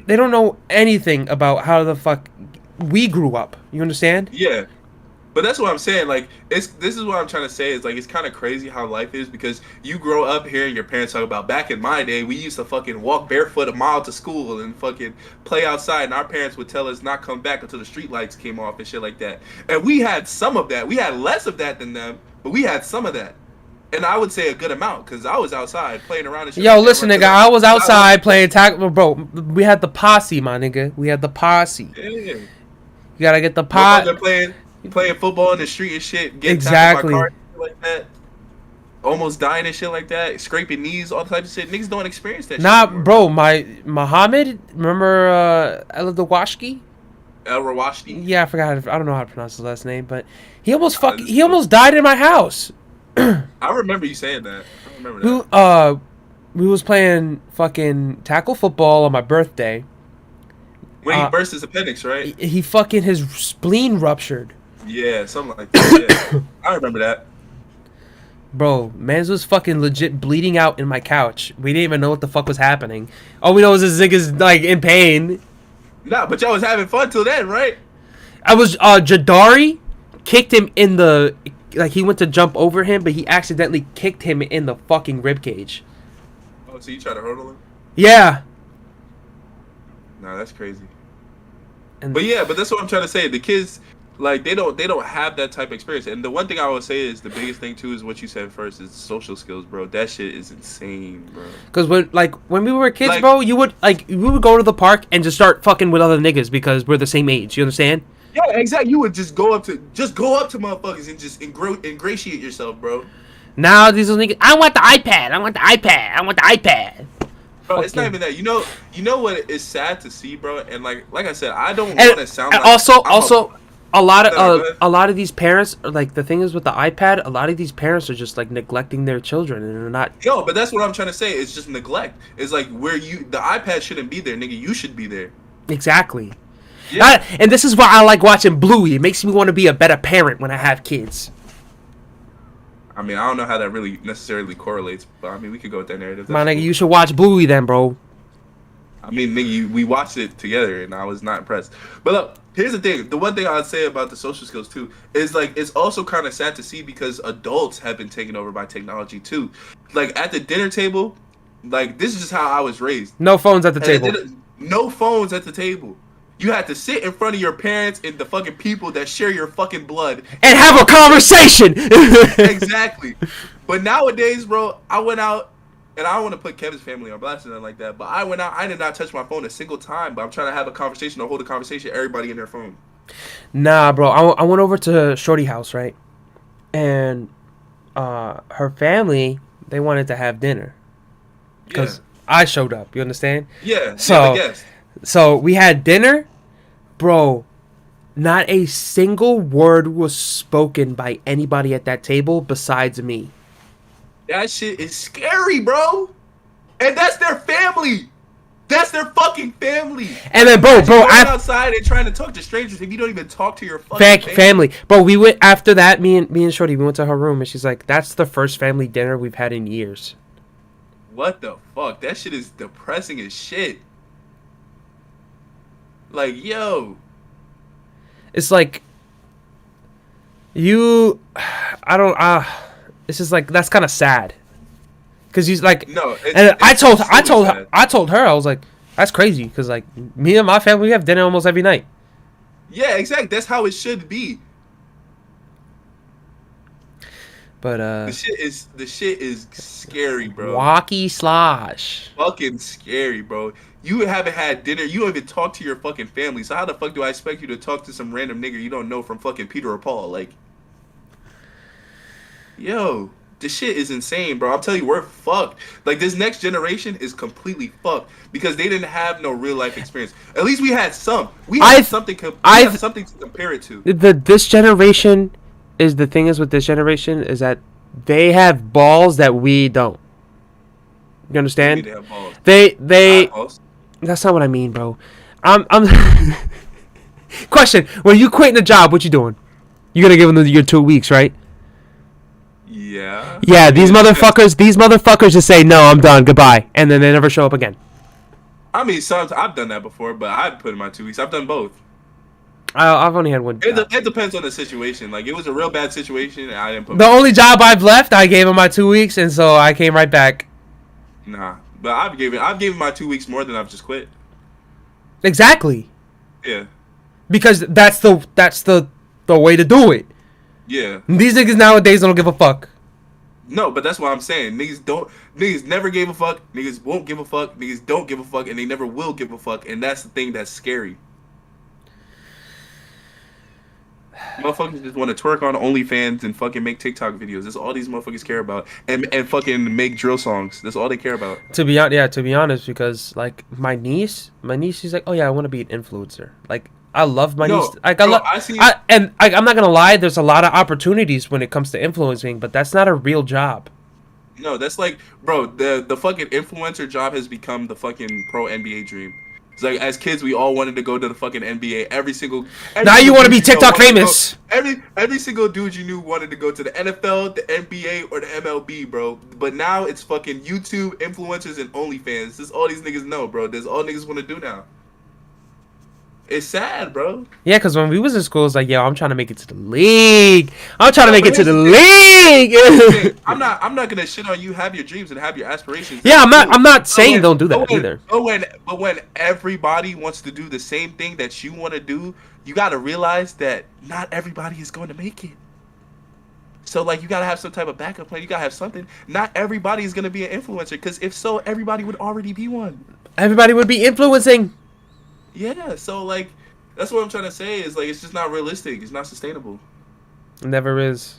They don't know anything about how the fuck we grew up. You understand? Yeah. But that's what I'm saying. Like, this is what I'm trying to say. Is like it's kind of crazy how life is because you grow up hearing your parents talk about back in my day, we used to fucking walk barefoot a mile to school and fucking play outside, and our parents would tell us not come back until the street lights came off and shit like that. And we had some of that. We had less of that than them, but we had some of that. And I would say a good amount because I was outside playing around and shit Yo, like that. listen, nigga, I was outside playing tackle, bro. We had the posse, my nigga. We had the posse. Yeah. You gotta get the pot. Motherfucker playing football in the street and shit, getting tackled by Exactly. cars and shit like that. Almost dying and shit like that. Scraping knees, all types of shit. Niggas don't experience that Nah, shit anymore. bro, my Muhammad, remember El Dawashki? El Rawashti. Yeah, I forgot. I don't know how to pronounce his last name, but he almost This he is- almost died in my house. I remember you saying that. I remember We that. we was playing fucking tackle football on my birthday. When he burst his appendix, right? He fucking his spleen ruptured. Yeah, something like that. Yeah. I remember that. Bro, mans was fucking legit bleeding out in my couch. We didn't even know what the fuck was happening. All we know is this nigga's like in pain. Nah, but y'all was having fun till then, right? I was Jadari kicked him in the like he went to jump over him, but he accidentally kicked him in the fucking rib cage. Oh, so you try to hurdle him? Yeah. Nah, that's crazy. And But yeah, but that's what I'm trying to say. The kids, like, they don't have that type of experience. And the one thing I would say is the biggest thing too is what you said first is social skills, bro. That shit is insane, bro. Because when we were kids, Like- bro, we would go to the park and just start fucking with other niggas because we're the same age. You understand? Yeah, exactly. You would just go up to motherfuckers and just ingratiate yourself, bro. Now these little niggas, I want the iPad. I want the iPad. I want the iPad. Bro, it's not Fucking- even that. You know what is sad to see, bro. And like I said, I don't And, want to sound and like also a lot of No, go ahead. a lot of these parents, like the thing is with the iPad, a lot of these parents are just like neglecting their children and they're not. Yo, but that's what I'm trying to say. It's just neglect. It's like the iPad shouldn't be there, nigga. You should be there. Exactly. Yeah. And this is why I like watching Bluey. It makes me want to be a better parent when I have kids. I mean, I don't know how that really necessarily correlates, but I mean, we could go with that narrative. My That's nigga, cool. you should watch Bluey then, bro. I mean, nigga, we watched it together, and I was not impressed. But look, here's the thing. The one thing I'd say about the social skills too is like it's also kind of sad to see because adults have been taken over by technology too. Like at the dinner table, like this is just how I was raised. No phones at the At table. no phones at the table. You had to sit in front of your parents and the fucking people that share your fucking blood. And have a conversation. Exactly. But nowadays, bro, I went out, and I don't want to put Kevin's family on blast or nothing like that, but I went out, I did not touch my phone a single time, but I'm trying to have a conversation or hold a conversation, everybody in their phone. Nah, bro. I went over to Shorty house, right? And her family, they wanted to have dinner. Yeah. Because I showed up. You understand? Yeah. So- yeah, I guess. So we had dinner. Bro, not a single word was spoken by anybody at that table besides me. That shit is scary, bro. And that's their family. That's their fucking family. And then, bro, Going I outside and trying to talk to strangers if you don't even talk to your fucking family. Bro, we went after that. Me and Shorty, we went to her room, and she's like, "That's the first family dinner we've had in years." What the fuck? That shit is depressing as shit. Like, yo. It's like you, I don't. It's just like that's kind of sad. Cause he's like, No. and I told sad. her, I was like, that's crazy. Cause like me and my family, we have dinner almost every night. Yeah, exactly. That's how it should be. But The shit is scary, bro. walkie slosh. Fucking scary, bro. You haven't had dinner. You don't even talk to your fucking family. So how the fuck do I expect you to talk to some random nigga you don't know from fucking Peter or Paul? Like, yo, this shit is insane, bro. I'm telling you, we're fucked. Like, this next generation is completely fucked because they didn't have no real life experience. At least we had some. We had something to compare it to. This generation is the thing is with this generation is that they have balls that we don't. You understand? They have balls. They Balls. That's not what I mean, bro. I'm Question, when you quitting a job, what you doing? You gonna give them your 2 weeks, right? Yeah. Yeah, these motherfuckers just say, no, I'm done, goodbye. And then they never show up again. I mean, sometimes I've done that before, but I've put in my 2 weeks. I've done both. I've only had one job. It depends on the situation. Like, it was a real bad situation, and I didn't put. The only job I've left, I gave him my 2 weeks, and so I came right back. Nah, but I've given my 2 weeks more than I've just quit. Exactly. Yeah, Because that's the way to do it. yeah, These niggas nowadays don't give a fuck. No, but that's what I'm saying. Niggas never gave a fuck. Niggas won't give a fuck. Niggas don't give a fuck, and they never will give a fuck. And that's the thing that's scary. Motherfuckers just want to twerk on OnlyFans and fucking make TikTok videos. That's all these motherfuckers care about, and fucking make drill songs. That's all they care about. To be honest, because like my niece, she's like, oh yeah, I want to be an influencer. Like I love my niece. No, Like bro, I see. I'm not gonna lie. There's a lot of opportunities when it comes to influencing, but that's not a real job. No, that's like, bro, the fucking influencer job has become the fucking pro NBA dream. It's like as kids, we all wanted to go to the fucking NBA. Every Now you single want to dude be you know TikTok wanted to go. famous. Every single dude you knew wanted to go to the NFL, the NBA, or the MLB, bro. But now it's fucking YouTube influencers and OnlyFans. This is all these niggas know, bro. That's all niggas want to do now. It's sad, bro. Yeah, because when we was in school, it's like, yo, I'm trying to make it to the league. I'm trying to No, make but it to here's the the thing. Here's the league. thing. I'm not gonna shit on you. Have your dreams and have your aspirations. Yeah, That's I'm not. cool. I'm not But saying when, don't do that but when, either. but when everybody wants to do the same thing that you want to do, you gotta realize that not everybody is going to make it. So like, you gotta have some type of backup plan. You gotta have something. Not everybody is gonna be an influencer, because if so, everybody would already be one. Everybody would be influencing. Yeah. So like, that's what I'm trying to say. Is like, it's just not realistic. It's not sustainable. Never is.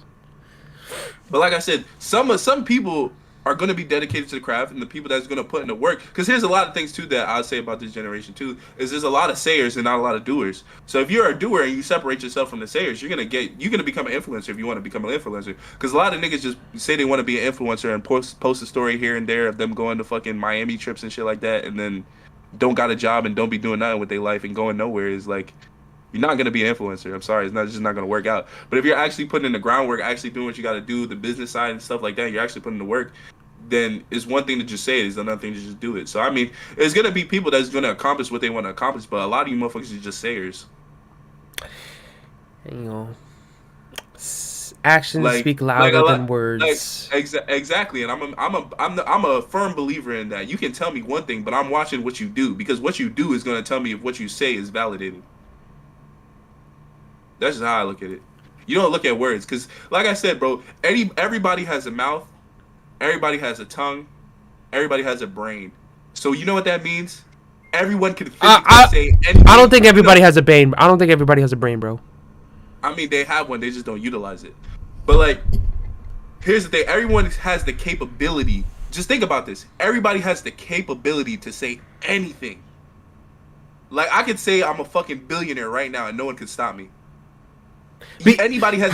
But like I said, some people are going to be dedicated to the craft, and the people that's going to put in the work. Because here's a lot of things too that I'll say about this generation too. Is there's a lot of sayers and not a lot of doers. So if you're a doer and you separate yourself from the sayers, you're gonna become an influencer if you want to become an influencer. Because a lot of niggas just say they want to be an influencer and post a story here and there of them going to fucking Miami trips and shit like that, and then don't got a job and don't be doing nothing with their life and going nowhere. Is like, you're not gonna be an influencer. I'm sorry, it's just not gonna work out. But if you're actually putting in the groundwork, actually doing what you got to do, the business side and stuff like that, you're actually putting in the work. Then it's one thing to just say it. It's another thing to just do it. So I mean, it's gonna be people that's gonna accomplish what they want to accomplish. But a lot of you motherfuckers are just sayers. You know, actions Like, speak like louder a than lot, like words. exactly. And I'm a firm believer in that. You can tell me one thing, but I'm watching what you do, because what you do is gonna tell me if what you say is validated. That's just how I look at it. You don't look at words, because, like I said, bro, everybody has a mouth, everybody has a tongue, everybody has a brain. So you know what that means? Everyone can physically say anything. I don't think everybody No, has a brain. I don't think everybody has a brain, bro. I mean, they have one, they just don't utilize it. But like, here's the thing: everyone has the capability. Just think about this. Everybody has the capability to say anything. Like, I could say I'm a fucking billionaire right now, and no one could stop me. Anybody has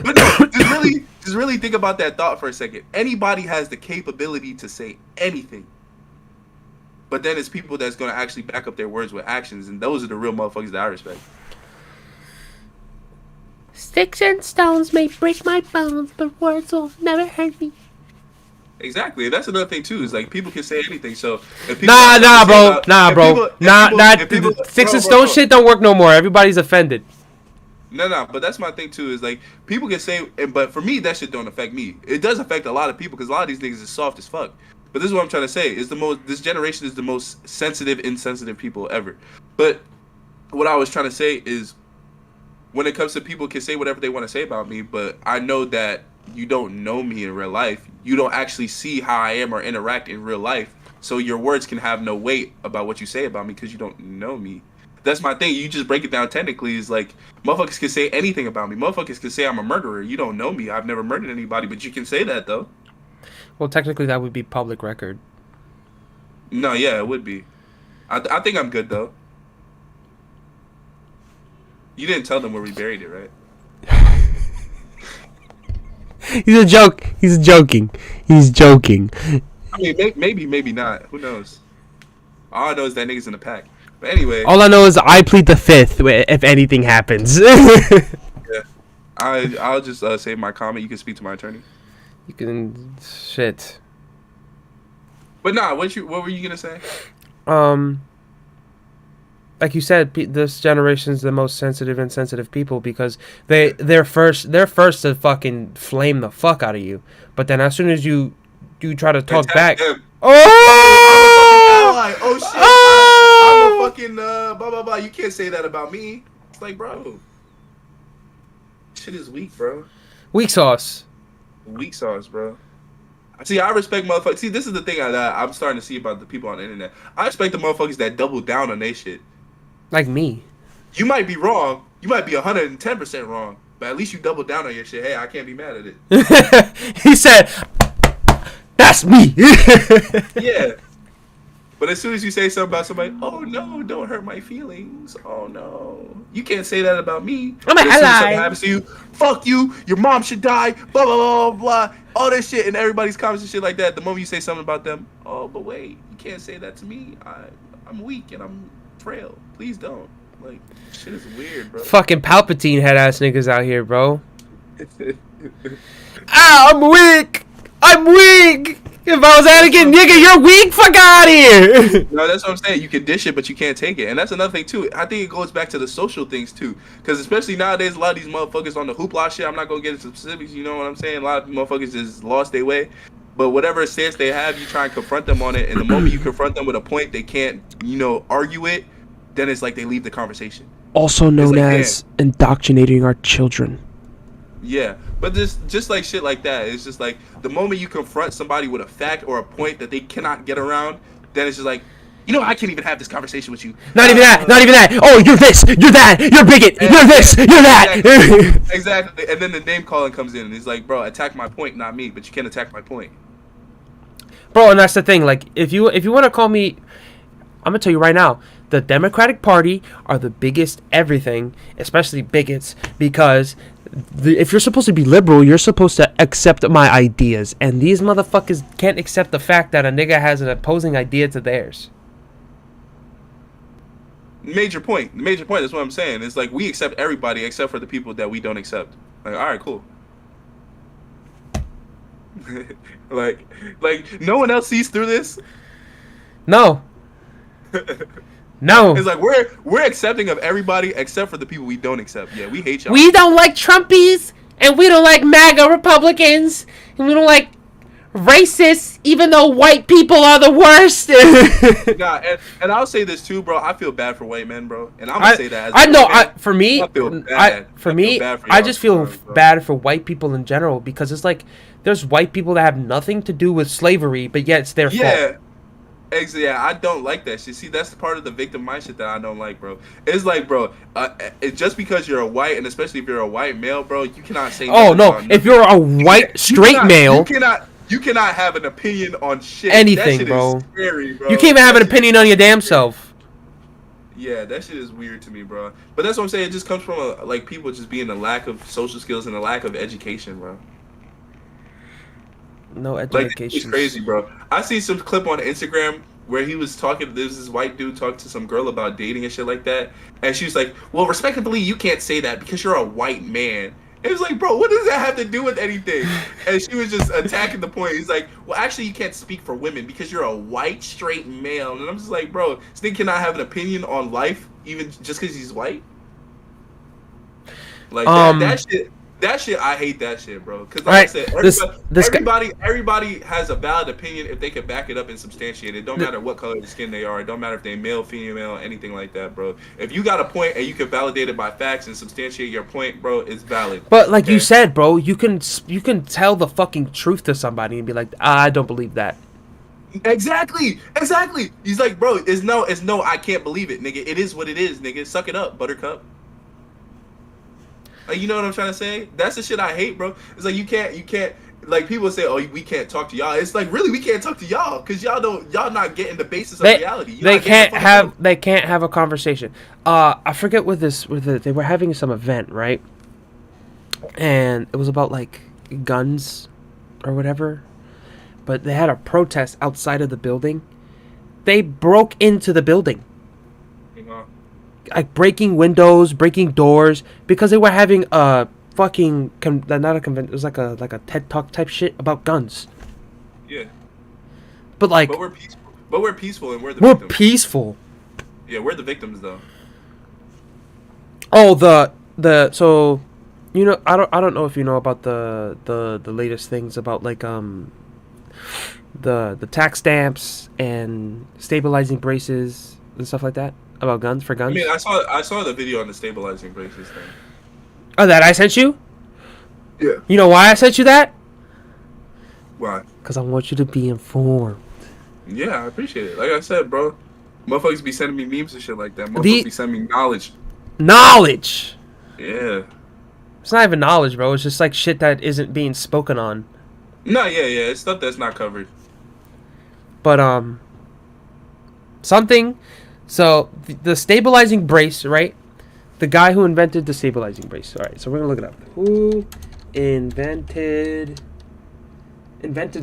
but no, just really think about that thought for a second. Anybody has the capability to say anything. But then it's people that's gonna actually back up their words with actions, and those are the real motherfuckers that I respect. Sticks and stones may break my bones, but words will never hurt me. Exactly. That's another thing too, is like, people can say anything. So if people Nah, got something to say nah, about- bro. if people- Nah, if people- sticks and bro, stones shit don't work no more. Everybody's offended. No, but that's my thing too. Is like, people can say, but for me, that shit don't affect me. It does affect a lot of people, because a lot of these niggas is soft as fuck. But this is what I'm trying to say: is this generation is the most sensitive, insensitive people ever. But what I was trying to say is, when it comes to people can say whatever they want to say about me, but I know that you don't know me in real life. You don't actually see how I am or interact in real life. So your words can have no weight about what you say about me, because you don't know me. That's my thing. You just break it down technically. Is like, motherfuckers can say anything about me. Motherfuckers can say I'm a murderer. You don't know me. I've never murdered anybody, but you can say that though. Well, technically, that would be public record. No, yeah, it would be. I think I'm good though. You didn't tell them where we buried it, right? He's a joke. He's joking. He's joking. I mean, maybe not. Who knows? All I know is that nigga's in the pack. But anyway, All I know is I plead the fifth if anything happens. yeah, I'll just save my comment. You can speak to my attorney. You can shit. But nah, what were you gonna say? Like you said, this generation's the most sensitive, insensitive people, because they're first to fucking flame the fuck out of you, but then as soon as you try to talk back, Them. oh, Oh shit! I'm a fucking blah blah blah. You can't say that about me. It's like, bro, shit is weak, bro. weak sauce. Weak sauce, bro. See, I respect motherfuckers. See, this is the thing that I'm starting to see about the people on the internet. I respect the motherfuckers that double down on their shit. Like me. You might be wrong. You might be 110% wrong. But at least you double down on your shit. Hey, I can't be mad at it. He said, "That's me." Yeah. But as soon as you say something about somebody, oh no, don't hurt my feelings. Oh no, you can't say that about me. I'm But an as soon as something ally. happens to you, fuck you. Your mom should die. Blah blah blah blah. All this shit and everybody's comments and shit like that. The moment you say something about them, oh, but wait, you can't say that to me. I'm weak and I'm frail. Please don't. Like, shit is weird, bro. Fucking Palpatine head ass niggas out here, bro. Ah, I'm weak. I'm weak. If I was Anakin, nigga, you're weak. Fuck out of here. No, that's what I'm saying. You can dish it, but you can't take it, and that's another thing too. I think it goes back to the social things too, because especially nowadays, a lot of these motherfuckers on the hoopla shit. I'm not gonna get into specifics. You know what I'm saying? A lot of motherfuckers just lost their way. But whatever stance they have, you try and confront them on it, and the moment you confront them with a point they can't, argue it, then it's like they leave the conversation. Also It's known like, as indoctrinating our children. yeah, but just like shit like that, it's just like the moment you confront somebody with a fact or a point that they cannot get around, then it's just like, I can't even have this conversation with you. Not even that. Not even that. Oh, you're this. You're that. You're bigot. You're this. You're that. Exactly. And then the name calling comes in, and it's like, bro, attack my point, not me. But you can't attack my point. Bro, and that's the thing. Like, if you want to call me, I'm gonna tell you right now, the Democratic Party are the biggest everything, especially bigots, because if you're supposed to be liberal, you're supposed to accept my ideas, and these motherfuckers can't accept the fact that a nigga has an opposing idea to theirs. Major point. The major point. That's what I'm saying. It's like we accept everybody except for the people that we don't accept. Like, all right, cool. like no one else sees through this. No. No. It's like we're accepting of everybody except for the people we don't accept. Yeah, we hate y'all. We don't like Trumpies, and we don't like MAGA Republicans, and we don't like racists, even though white people are the worst. Nah, and I'll say this too, bro. I feel bad for white men, bro. And I'm gonna say that. I know. For me, I feel bad. I just feel bad for white people in general, because it's like there's white people that have nothing to do with slavery, but yet it's their fault. Yeah, I don't like that shit. See, that's the part of the victim mindset that I don't like, bro. It's like, bro, just because you're a white, and especially if you're a white male, bro, you cannot say. Oh no! If you're a white straight male, you cannot have an opinion on shit. Anything, that shit bro. Is scary, bro. You can't even have an opinion on your damn self. Yeah, that shit is weird to me, bro. But that's what I'm saying. It just comes from like people just being a lack of social skills and a lack of education, bro. No education. Like, it's crazy, bro. I see some clip on Instagram where he was talking. There's this white dude talking to some girl about dating and shit like that, and she was like, "Well, respectably, you can't say that because you're a white man." It was like, bro, what does that have to do with anything? And she was just attacking the point. He's like, well, actually, you can't speak for women because you're a white straight male. And I'm just like, bro, this thing cannot have an opinion on life even just because he's white. Like that shit, I hate that shit, bro. Because like I said, everybody has a valid opinion if they can back it up and substantiate it. Don't matter what color of skin they are. It don't matter if they're male, female, anything like that, bro. If you got a point and you can validate it by facts and substantiate your point, bro, it's valid. But like you said, bro, you can tell the fucking truth to somebody and be like, I don't believe that. Exactly. He's like, bro, it's no, I can't believe it, nigga. It is what it is, nigga. Suck it up, buttercup. Like, you know what I'm trying to say? That's the shit I hate, bro. It's like you can't like people say, oh, we can't talk to y'all. It's like, really, we can't talk to y'all because y'all not getting the basis of reality. They can't have a conversation. I forget they were having some event, right? And it was about like guns or whatever. But they had a protest outside of the building. They broke into the building. Like breaking windows, breaking doors, because they were having a fucking not a convention. It was like a TED Talk type shit about guns. Yeah. But like. But we're peaceful. And we're victims. Peaceful. Yeah, we're the victims though. Oh, so, I don't know if you know about the latest things about like the tax stamps and stabilizing braces and stuff like that. About guns. I mean, I saw the video on the stabilizing braces thing. Oh, that I sent you? Yeah. You know why I sent you that? Why? Because I want you to be informed. Yeah, I appreciate it. Like I said, bro, motherfuckers be sending me memes and shit like that. Motherfuckers The be sending me knowledge. knowledge. Yeah. It's not even knowledge, bro. It's just like shit that isn't being spoken on. No, yeah. It's stuff that's not covered. But something. So the stabilizing brace, right? The guy who invented the stabilizing brace. All right, so we're gonna look it up. Who invented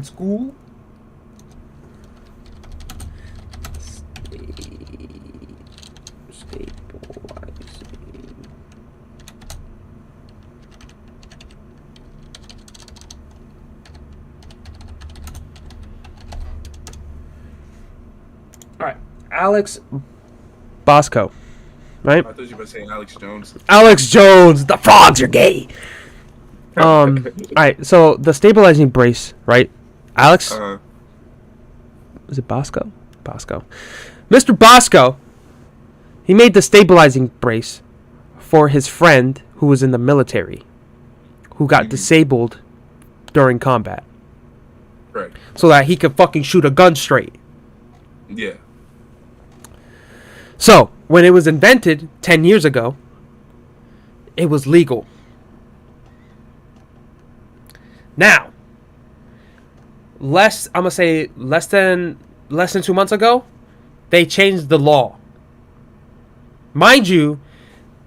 school? Stabilizing. All right, Alex Bosco, right? I thought you were saying Alex Jones. Alex Jones, the frogs are gay. All right, so the stabilizing brace, right? Alex, is it Bosco? Bosco. Mr. Bosco, he made the stabilizing brace for his friend who was in the military, who got disabled during combat. Right. So that he could fucking shoot a gun straight. Yeah. So, when it was invented 10 years ago, it was legal. Now, less than 2 months ago, they changed the law. Mind you,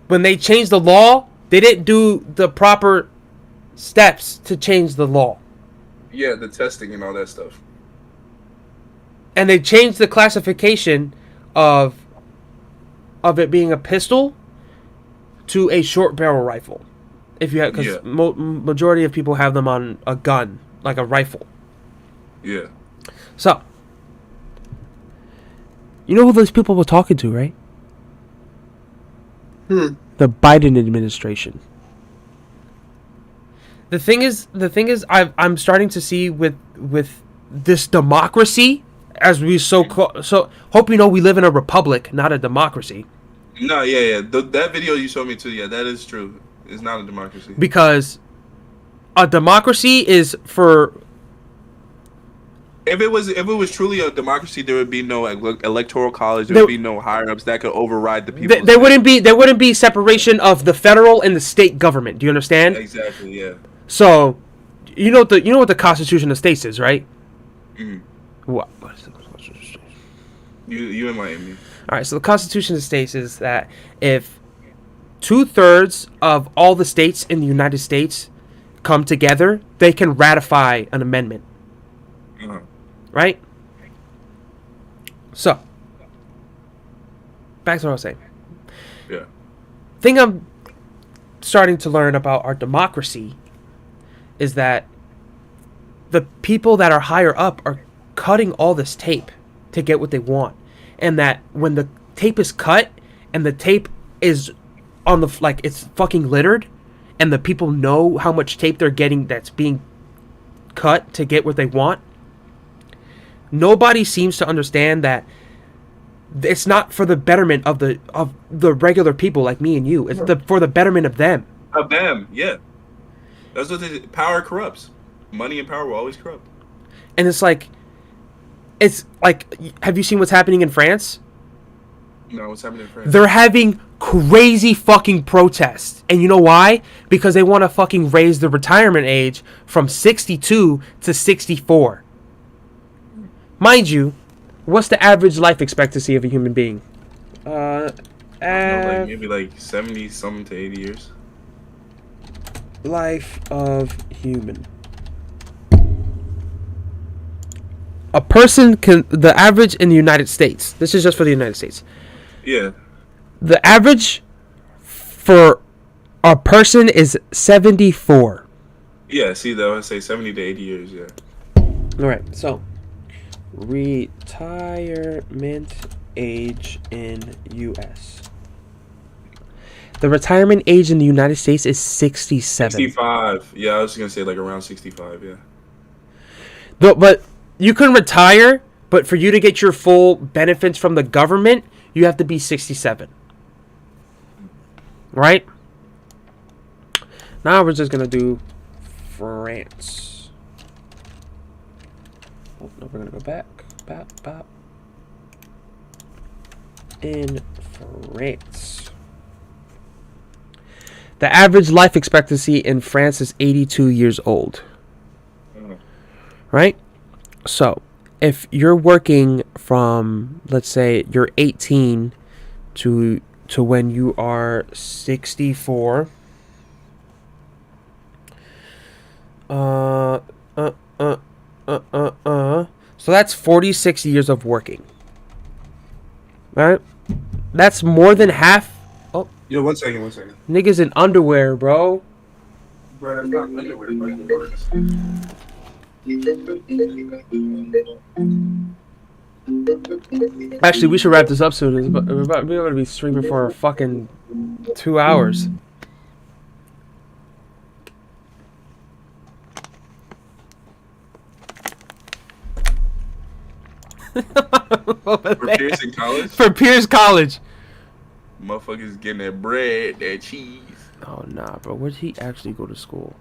when they changed the law, they didn't do the proper steps to change the law. Yeah, the testing and all that stuff. And they changed the classification of it being a pistol to a short barrel rifle. If you have, because majority of people have them on a gun, like a rifle. Yeah. So, you know who those people were talking to, right? The Biden administration. The thing is, I'm starting to see with this democracy, as we so hope you know we live in a republic, not a democracy. No, yeah. That video you showed me too, yeah, that is true. It's not a democracy. Because a democracy is for. If it was truly a democracy, there would be no electoral college. There would be no higher ups that could override the people. There wouldn't be separation of the federal and the state government. Do you understand? Exactly. Yeah. So, you know what the Constitution of States is, right? What is the Constitution of States? You enlighten me. All right. So the Constitution of States is that if 2/3 of all the states in the United States come together, they can ratify an amendment. Right? So, back to what I was saying. Yeah. Thing I'm starting to learn about our democracy is that the people that are higher up are cutting all this tape to get what they want. And that when the tape is cut and the tape is on the, like, it's fucking littered and the people know how much tape they're getting that's being cut to get what they want, nobody seems to understand that it's not for the betterment of the regular people like me and you. It's for the betterment of them. Of them, yeah. That's what power corrupts. Money and power will always corrupt. And it's like, have you seen what's happening in France? No, what's happening in France? They're having crazy fucking protests. And you know why? Because they want to fucking raise the retirement age from 62 to 64. Mind you, what's the average life expectancy of a human being? Maybe like 70 something to 80 years. Life of human. A person can, the average in the United States, this is just for the United States. Yeah. The average for a person is 74. Yeah, see, though, I say 70 to 80 years, yeah. All right, so retirement age in U.S. The retirement age in the United States is 67. 65. Yeah, I was going to say like around 65, yeah. But you can retire, but for you to get your full benefits from the government, you have to be 67. Right? Now we're just going to do France. Oh, no, we're gonna go back. Bop. In France. The average life expectancy in France is 82 years old. Right? So, if you're working from, let's say, you're 18 to when you are 64, so that's 46 years of working. Right? That's more than half. Oh, Yo, one second. niggas in underwear, bro. Bro, that's not underwear, bro. Actually, we should wrap this up soon. We're about to be streaming for fucking 2 hours. For Pearson College? For Pierce College. Motherfuckers getting that bread, that cheese. Oh, nah, bro. Where'd he actually go to school?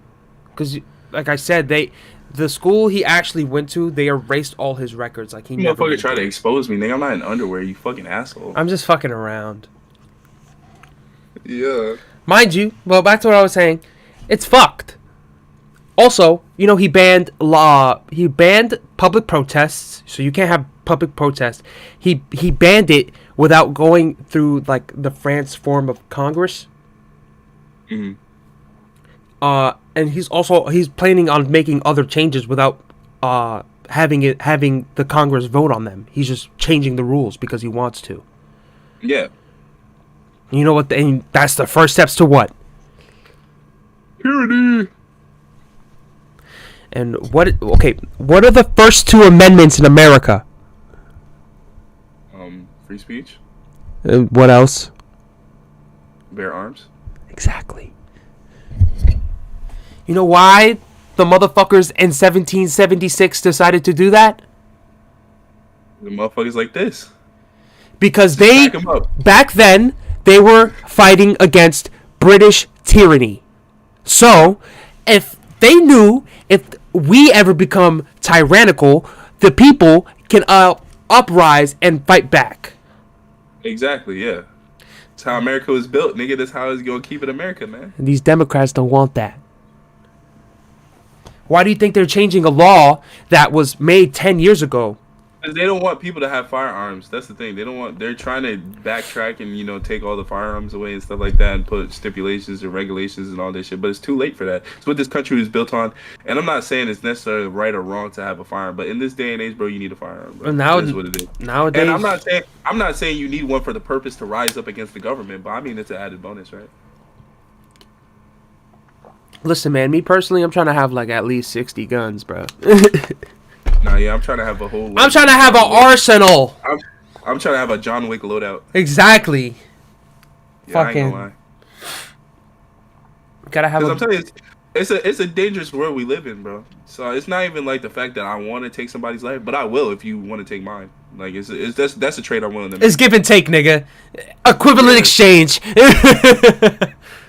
Because, like I said, the school he actually went to, they erased all his records. Like, he You never motherfucker try to expose me, nigga. I'm not in underwear, you fucking asshole. I'm just fucking around. Yeah. Mind you, well, back to what I was saying. It's fucked. Also, you know, he banned public protests, so you can't have public protests. He banned it without going through, like, the France form of Congress. Mm-hmm. And he's planning on making other changes without having the Congress vote on them. He's just changing the rules because he wants to. Yeah. You know what? And that's the first steps to what? Purity. And what? Okay, what are the first two amendments in America? Free speech. What else? Bear arms. Exactly. You know why the motherfuckers in 1776 decided to do that? The motherfuckers like this. Because Just back 'em up. back then, they were fighting against British tyranny. So, if they knew if we ever become tyrannical, the people can uprise and fight back. Exactly, yeah. That's how America was built, nigga. That's how it's gonna keep it America, man. And these Democrats don't want that. Why do you think they're changing a law that was made 10 years ago? Because they don't want people to have firearms. That's the thing. They're trying to backtrack and, you know, take all the firearms away and stuff like that and put stipulations and regulations and all this shit. But it's too late for that. It's what this country was built on. And I'm not saying it's necessarily right or wrong to have a firearm, but in this day and age, bro, you need a firearm, bro. That's what it is. Nowadays, And I'm not saying you need one for the purpose to rise up against the government, but I mean it's an added bonus, right? listen, man, me personally, I'm trying to have like at least 60 guns, bro. Nah, yeah, I'm trying to have a whole. I'm trying to have an arsenal. I'm trying to have a John Wick loadout. Exactly. Yeah, Fucking. I ain't gonna lie. Gotta have. I'm telling you, it's a dangerous world we live in, bro. So it's not even like the fact that I want to take somebody's life, but I will if you want to take mine. Like that's a trade I'm willing to make. It's give and take, nigga. Equivalent exchange.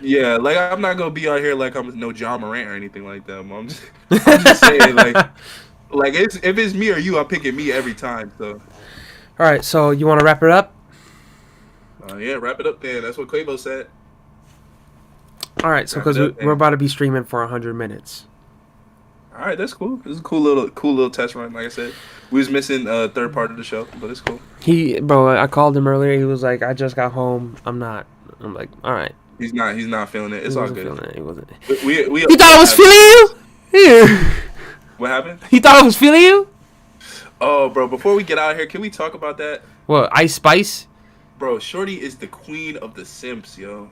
Yeah, like I'm not gonna be out here like I'm no John Morant or anything like that. I'm just saying like if it's me or you, I'm picking me every time. So. All right, so you want to wrap it up? Yeah, wrap it up then. That's what Quavo said. All right, so because we're about to be streaming for 100 minutes. All right, that's cool. This is a cool little test run. Like I said, we was missing third part of the show, but it's cool. I called him earlier. He was like, "I just got home. I'm not." I'm like, "All right." He's not feeling it. It's all good. He wasn't. We He thought I was feeling you. Yeah. What happened? He thought I was feeling you. Oh, bro! Before we get out of here, can we talk about that? What, Ice Spice? Bro, Shorty is the queen of the simps, yo.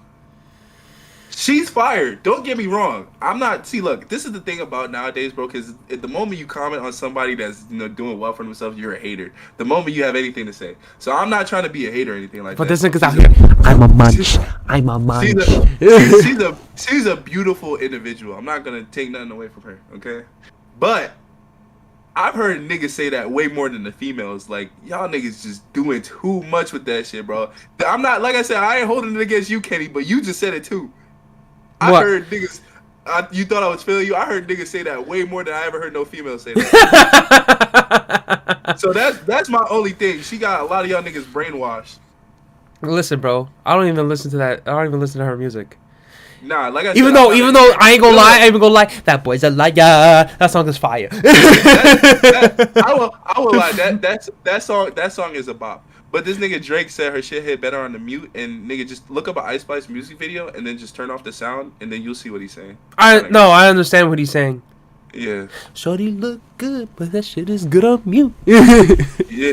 She's fired. Don't get me wrong. I'm not. See, look, this is the thing about nowadays, bro. Because at the moment you comment on somebody that's doing well for themselves, you're a hater. The moment you have anything to say, so I'm not trying to be a hater or anything like but that. But this nigga's out here. I'm a munch. I'm a munch. She's a beautiful individual. I'm not gonna take nothing away from her. Okay, but I've heard niggas say that way more than the females. Like, y'all niggas just doing too much with that shit, bro. I'm not, like I said, I ain't holding it against you, Kenny, but you just said it too. I heard niggas You thought I was feeling you? I heard niggas say that way more than I ever heard no female say that. So that's my only thing. She got a lot of y'all niggas brainwashed. Listen, bro. I don't even listen to that. I don't even listen to her music. Nah, like I said, Even though I ain't gonna lie, I ain't gonna lie. That boy's a liar. That song is fire. I will lie. That song is a bop. But this nigga Drake said her shit hit better on the mute, and nigga just look up an Ice Spice music video and then just turn off the sound, and then you'll see what he's saying. I understand what he's saying. Yeah. Shorty look good, but that shit is good on mute. Yeah.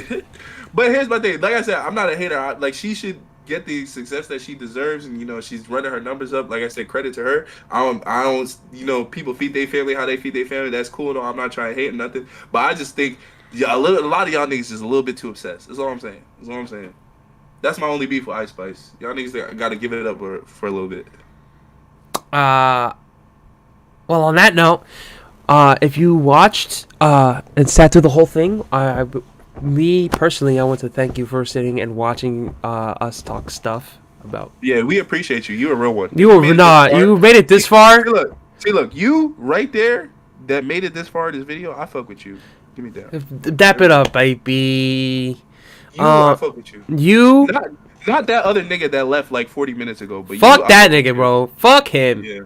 But here's my thing. Like I said, I'm not a hater. Like she should get the success that she deserves, and she's running her numbers up. Like I said, credit to her. I don't people feed their family how they feed their family. That's cool. No, I'm not trying to hate or nothing. But I just think a lot of y'all niggas is a little bit too obsessed. That's all I'm saying. That's my only beef with Ice Spice. Y'all niggas got to give it up for a little bit. Well, on that note, if you watched and sat through the whole thing, me personally, I want to thank you for sitting and watching us talk stuff about. Yeah, we appreciate you. You a real one. You made it this far. See, look, you right there that made it this far in this video. I fuck with you. Give me that. Dap it up, baby. I fuck with you. You. Not that other nigga that left like 40 minutes ago. But fuck that nigga, bro. Fuck him. Yeah.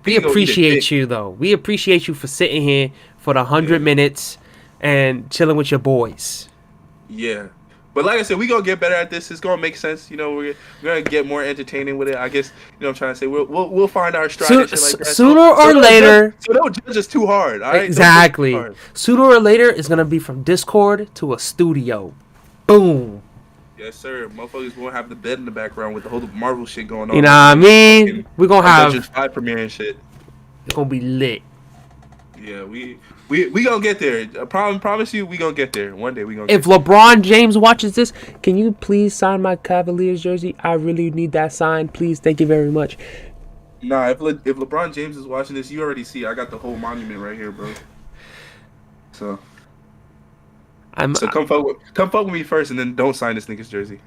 We appreciate you though. We appreciate you for sitting here for the 100 minutes and chilling with your boys. Yeah. But like I said, we gonna get better at this. It's gonna make sense. We're gonna get more entertaining with it. I guess what I'm trying to say. We'll find our stride and shit like that. Sooner or later. So don't judge us too hard. All right? Exactly. Hard. Sooner or later, it's gonna be from Discord to a studio. Boom. Yes, sir. Motherfuckers won't have the bed in the background with the whole Marvel shit going on. You know what I mean? We're gonna have just 5 premiere and shit. It's gonna be lit. Yeah, we gonna get there. I promise you, we gonna get there. One day we gonna. If LeBron James watches this, can you please sign my Cavaliers jersey? I really need that signed, please. Thank you very much. Nah, if LeBron James is watching this, you already see I got the whole monument right here, bro. So come fuck with me first, and then don't sign this nigga's jersey.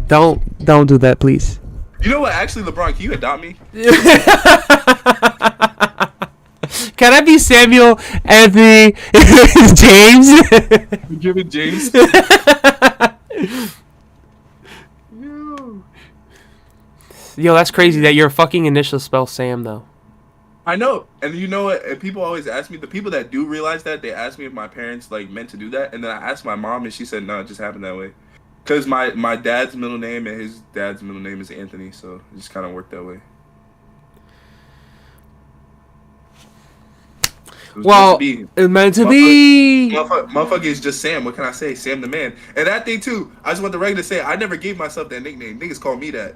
Don't do that, please. You know what? Actually, LeBron, can you adopt me? Can I be Samuel Anthony James? Jimmy James. Yo, that's crazy that your fucking initials spell Sam though. I know, and you know what? And people always ask me. The people that do realize that, they ask me if my parents meant to do that, and then I asked my mom, and she said no, it just happened that way. Because my dad's middle name and his dad's middle name is Anthony, so it just kind of worked that way. Well, it's meant to be. Motherfucker is just Sam. What can I say? Sam the man. And that thing too, I just want the regular to say, I never gave myself that nickname. Niggas call me that.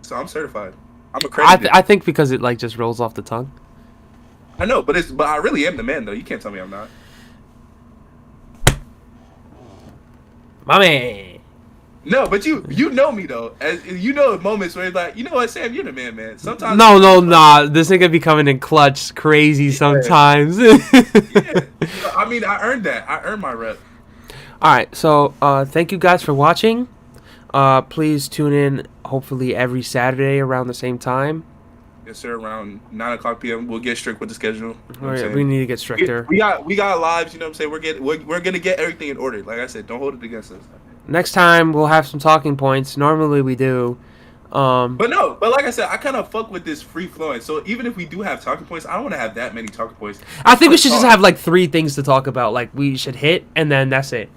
So I'm certified. I'm accredited. I think because it just rolls off the tongue. I know, but I really am the man though. You can't tell me I'm not. My man. No, but you know me though. As you know moments where it's like, you know what, Sam, you're the man. Sometimes nah. This nigga be coming in clutch crazy sometimes. Yeah. I mean, I earned that. I earned my rep. Alright, so thank you guys for watching. Please tune in hopefully every Saturday around the same time. Yes, sir. Around 9:00 p.m. We'll get strict with the schedule. We need to get stricter. We got lives. You know what I'm saying? We're gonna get everything in order. Like I said, don't hold it against us. Next time we'll have some talking points. Normally we do. But like I said, I kind of fuck with this free flowing. So even if we do have talking points, I don't want to have that many talking points. I think we should just have 3 things to talk about. We should hit, and then that's it.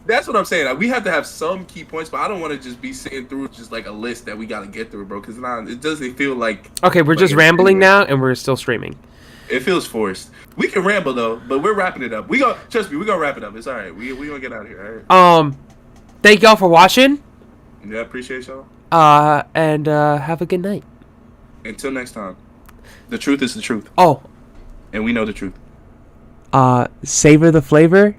That's what I'm saying. We have to have some key points, but I don't want to just be sitting through just a list that we got to get through, bro. Because it doesn't feel like. Okay, we're just rambling now, and we're still streaming. It feels forced. We can ramble though, but we're wrapping it up. Trust me, we're gonna wrap it up. It's all right. We gonna get out of here. All right. Thank y'all for watching. Yeah, appreciate y'all. And have a good night. Until next time. The truth is the truth. Oh. And we know the truth. Savor the flavor.